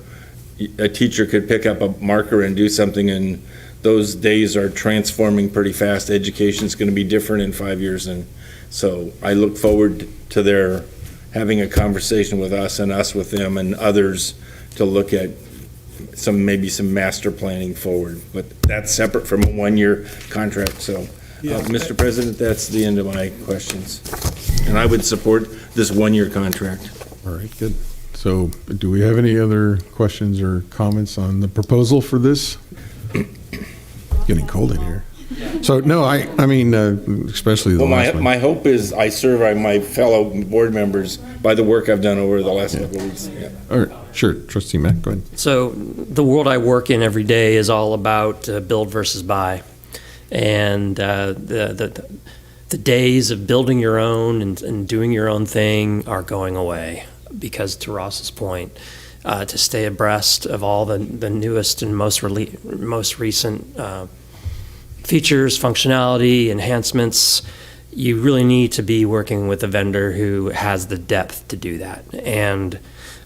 a teacher could pick up a marker and do something, and those days are transforming pretty fast. Education's going to be different in 5 years, and so I look forward to their having a conversation with us and us with them and others to look at maybe some master planning forward, but that's separate from a one-year contract. So, Mr. President, that's the end of my questions, and I would support this one-year contract. All right, good. So do we have any other questions or comments on the proposal for this? Getting cold in here. So no, I mean, especially the last one. My hope is I serve my fellow board members by the work I've done over the last couple of weeks. Yeah. All right, sure. Trustee Mack, go ahead. So the world I work in every day is all about build versus buy. And the days of building your own and doing your own thing are going away, because to Ross's point, to stay abreast of all the newest and most recent features, functionality, enhancements, you really need to be working with a vendor who has the depth to do that. And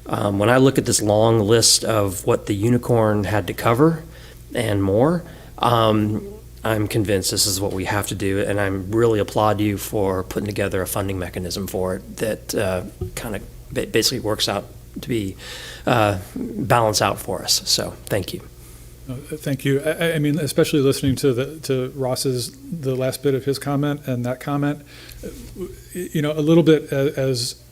when I look at this long list of what the unicorn had to cover and more, I'm convinced this is what we have to do, and I really applaud you for putting together a funding mechanism for it that kind of basically works out to be balance out for us. So thank you. Thank you. I mean, especially listening to Ross's, the last bit of his comment and that comment, a little bit as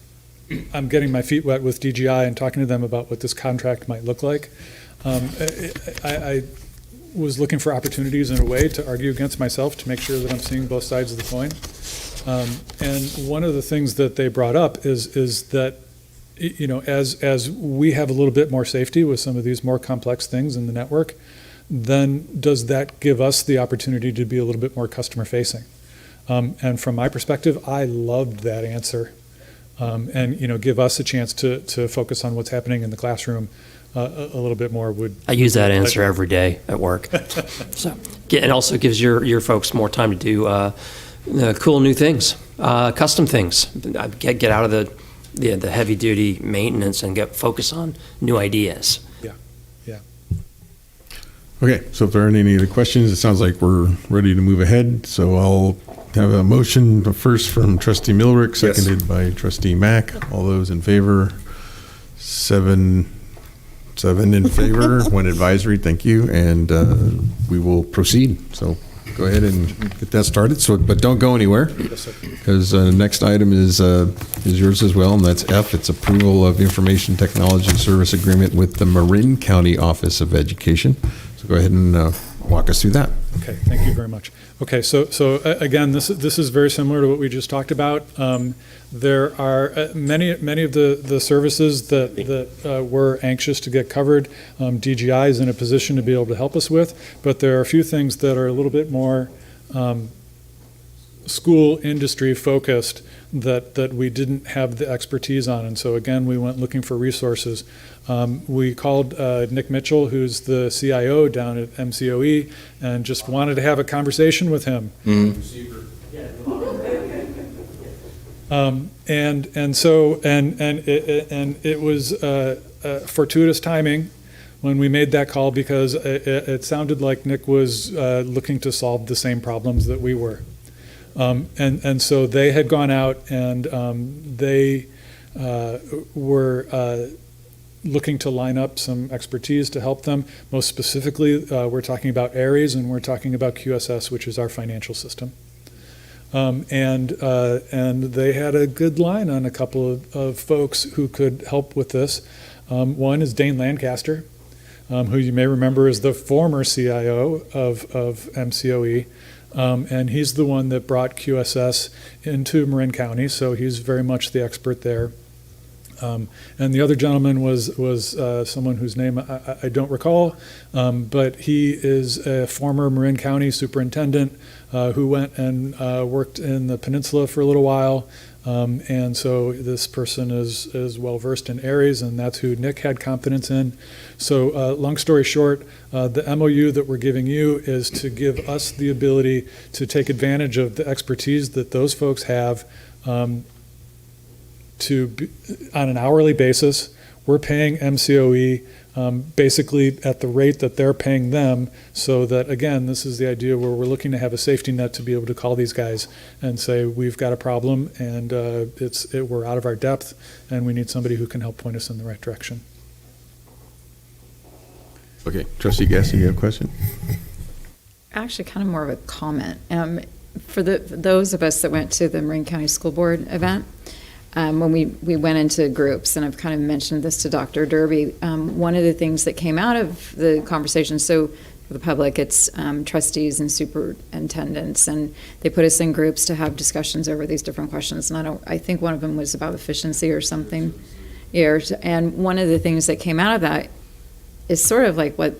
I'm getting my feet wet with DGI and talking to them about what this contract might look like. I was looking for opportunities in a way to argue against myself to make sure that I'm seeing both sides of the coin. And one of the things that they brought up is that, as we have a little bit more safety with some of these more complex things in the network, then does that give us the opportunity to be a little bit more customer facing? And from my perspective, I loved that answer. And give us a chance to focus on what's happening in the classroom a little bit more would. I use that answer every day at work. So it also gives your folks more time to do cool new things, custom things. Get out of the heavy duty maintenance and get focus on new ideas. Yeah. Okay, so if there aren't any other questions, it sounds like we're ready to move ahead. So I'll have a motion first from Trustee Milrick, Yes. seconded by Trustee Mack. All those in favor? Seven in favor, one advisory. Thank you, and we will proceed. So go ahead and get that started. So, but don't go anywhere, because the next item is yours as well, and that's F. It's approval of information technology service agreement with the Marin County Office of Education. So go ahead and walk us through that. Okay, thank you very much. Okay, so again, this is very similar to what we just talked about. There are many of the services that we're anxious to get covered. DGI is in a position to be able to help us with, but there are a few things that are a little bit more school industry focused that we didn't have the expertise on. And so again, we went looking for resources. We called Nick Mitchell, who's the CIO down at MCOE, and just wanted to have a conversation with him. It was fortuitous timing when we made that call, because it sounded like Nick was looking to solve the same problems that we were. And so they had gone out and they were looking to line up some expertise to help them. Most specifically, we're talking about Aries, and we're talking about QSS, which is our financial system. And they had a good line on a couple of folks who could help with this. One is Dane Lancaster, who you may remember is the former CIO of MCOE. And he's the one that brought QSS into Marin County, so he's very much the expert there. And the other gentleman was someone whose name I don't recall, but he is a former Marin County superintendent who went and worked in the peninsula for a little while. And so this person is well versed in Aries, and that's who Nick had confidence in. So long story short, the MOU that we're giving you is to give us the ability to take advantage of the expertise that those folks have on an hourly basis. We're paying MCOE basically at the rate that they're paying them, so that, again, this is the idea where we're looking to have a safety net to be able to call these guys and say, we've got a problem, and we're out of our depth, and we need somebody who can help point us in the right direction. Okay, Trustee Gassie, you have a question? Actually, kind of more of a comment. For those of us that went to the Marin County School Board event, when we went into groups, and I've kind of mentioned this to Dr. Derby, one of the things that came out of the conversation, so for the public, it's trustees and superintendents, and they put us in groups to have discussions over these different questions. And I think one of them was about efficiency or something. Yeah, and one of the things that came out of that is sort of like what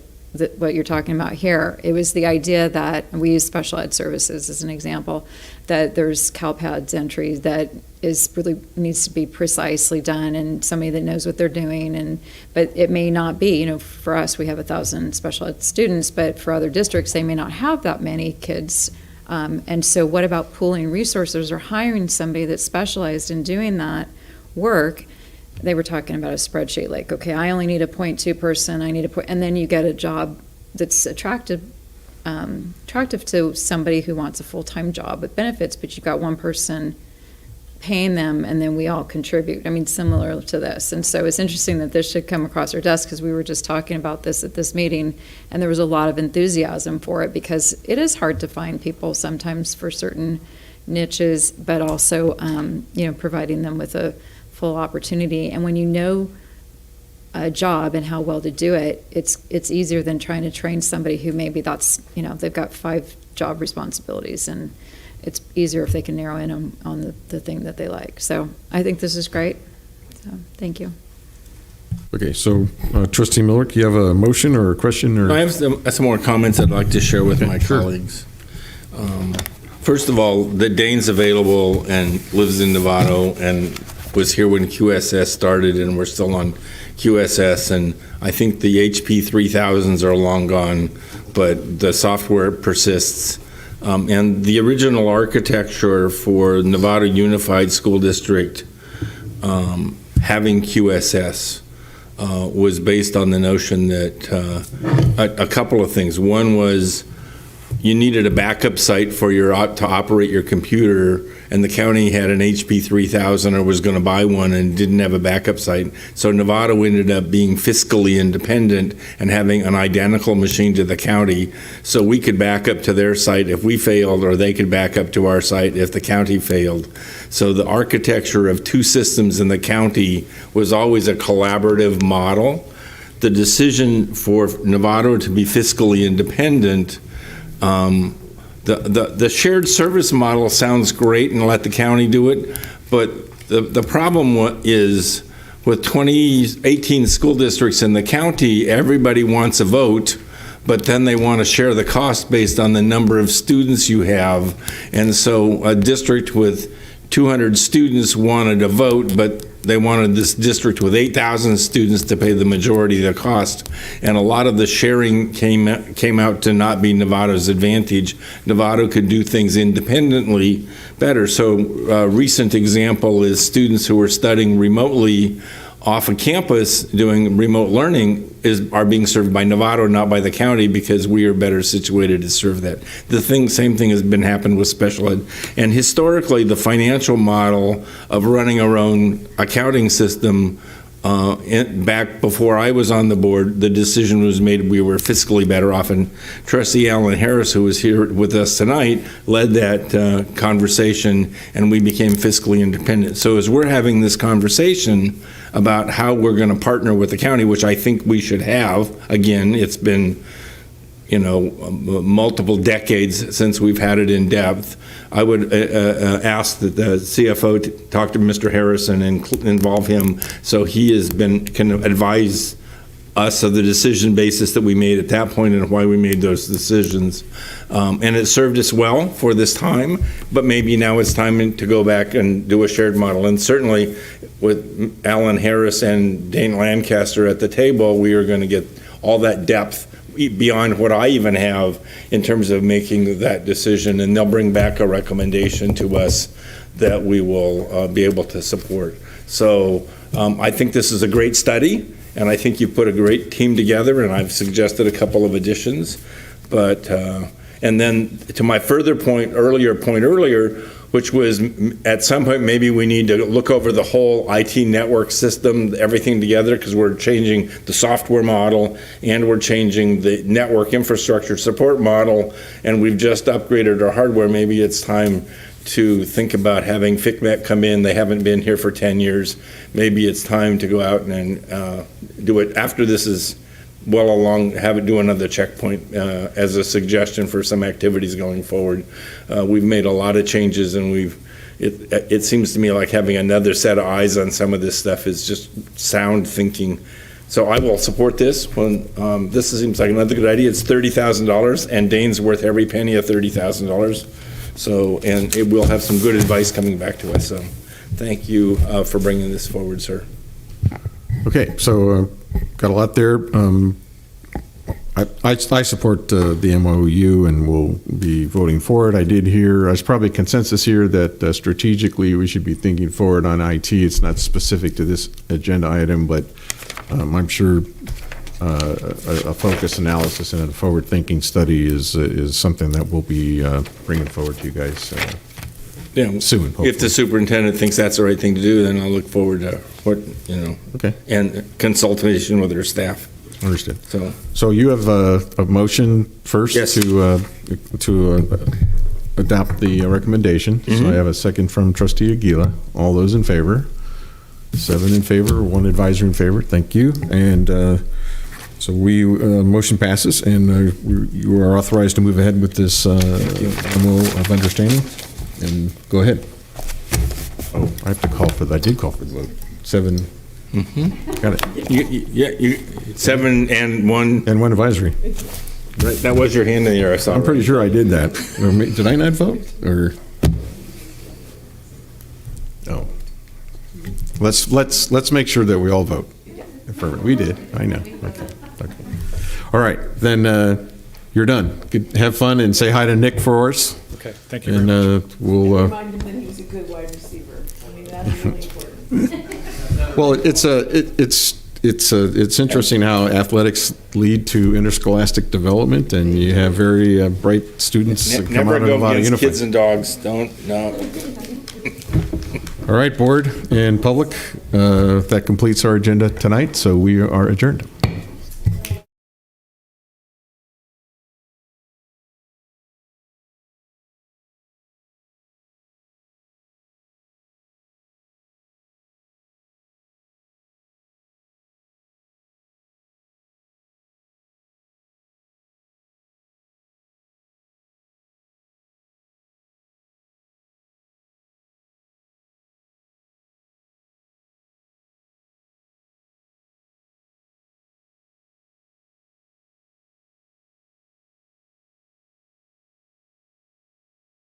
you're talking about here. It was the idea that, and we use special ed services as an example, that there's CalPADS entry that is really needs to be precisely done, and somebody that knows what they're doing. But it may not be. For us, we have 1,000 special ed students, but for other districts, they may not have that many kids. And so, what about pooling resources or hiring somebody that's specialized in doing that work? They were talking about a spreadsheet, like, okay, I only need a 0.2 person, and then you get a job that's attractive to somebody who wants a full-time job with benefits, but you've got one person paying them, and then we all contribute. I mean, similar to this. And so it's interesting that this should come across our desk, because we were just talking about this at this meeting, and there was a lot of enthusiasm for it, because it is hard to find people sometimes for certain niches, but also, providing them with a full opportunity. And when you know a job and how well to do it, it's easier than trying to train somebody who maybe they've got 5 job responsibilities, and it's easier if they can narrow in on the thing that they like. So I think this is great. So thank you. Okay, so Trustee Miller, do you have a motion or a question? Or I have some more comments I'd like to share with my colleagues. First of all, that Dane's available and lives in Novato and was here when QSS started, and we're still on QSS, and I think the HP 3000s are long gone, but the software persists. And the original architecture for Novato Unified School District having QSS was based on the notion that a couple of things. One was you needed a backup site for to operate your computer, and the county had an HP 3000 or was going to buy one and didn't have a backup site. So Novato ended up being fiscally independent and having an identical machine to the county, so we could back up to their site if we failed, or they could back up to our site if the county failed. So the architecture of two systems in the county was always a collaborative model. The decision for Novato to be fiscally independent, the shared service model sounds great and let the county do it, but the problem is with 18 school districts in the county, everybody wants a vote, but then they want to share the cost based on the number of students you have. And so a district with 200 students wanted a vote, but they wanted this district with 8,000 students to pay the majority of the cost. And a lot of the sharing came out to not be Novato's advantage. Novato could do things independently better. So a recent example is students who are studying remotely off of campus doing remote learning are being served by Novato, not by the county, because we are better situated to serve that. Same thing has been happening with special ed. And historically, the financial model of running our own accounting system, back before I was on the board, the decision was made we were fiscally better off. And Trustee Alan Harris, who is here with us tonight, led that conversation, and we became fiscally independent. So as we're having this conversation about how we're going to partner with the county, which I think we should have, again, it's been multiple decades since we've had it in depth. I would ask that the CFO talk to Mr. Harrison and involve him, so he can advise us of the decision basis that we made at that point and why we made those decisions. And it served us well for this time, but maybe now it's time to go back and do a shared model. And certainly with Alan Harris and Dane Lancaster at the table, we are going to get all that depth beyond what I even have in terms of making that decision, and they'll bring back a recommendation to us that we will be able to support. So I think this is a great study, and I think you've put a great team together, and I've suggested a couple of additions. But and then to my earlier point, which was at some point maybe we need to look over the whole IT network system, everything together, because we're changing the software model and we're changing the network infrastructure support model, and we've just upgraded our hardware. Maybe it's time to think about having FICMET come in. They haven't been here for 10 years. Maybe it's time to go out and do it after this is well along, have it do another checkpoint as a suggestion for some activities going forward. We've made a lot of changes, and it seems to me like having another set of eyes on some of this stuff is just sound thinking. So I will support this. This seems like another good idea. It's $30,000, and Dane's worth every penny of $30,000. So, and it will have some good advice coming back to us. So thank you for bringing this forward, sir. Okay, so got a lot there. I support the MOU and will be voting for it. There's probably consensus here that strategically we should be thinking forward on IT. It's not specific to this agenda item, but I'm sure a focus analysis and a forward-thinking study is something that we'll be bringing forward to you guys soon. Hopefully. If the superintendent thinks that's the right thing to do, then I'll look forward to Okay. And consultation with their staff. Understood. So you have a motion first. Yes. to adopt the recommendation. Mm-hmm. So I have a second from Trustee Aguila. All those in favor? 7 in favor, 1 advisor in favor. Thank you. And so motion passes, and you are authorized to move ahead with this memo of understanding. And go ahead. Oh, I have to call for. I did call for the vote. 7. Mm-hmm. Got it. 7 and 1. And 1 advisory. Right, that was your hand in the air. I saw. I'm pretty sure I did that. Did I not vote? Or no? Let's make sure that we all vote. We did. I know. Okay. All right, then you're done. Have fun and say hi to Nick for us. Okay, thank you very much. We'll Remind him that he was a good wide receiver. I mean, that's really important. Well, it's interesting how athletics lead to interscholastic development, and you have very bright students that come Never out of go Nevada against Unified. kids and dogs. Don't, no. All right, board and public, that completes our agenda tonight, so we are adjourned.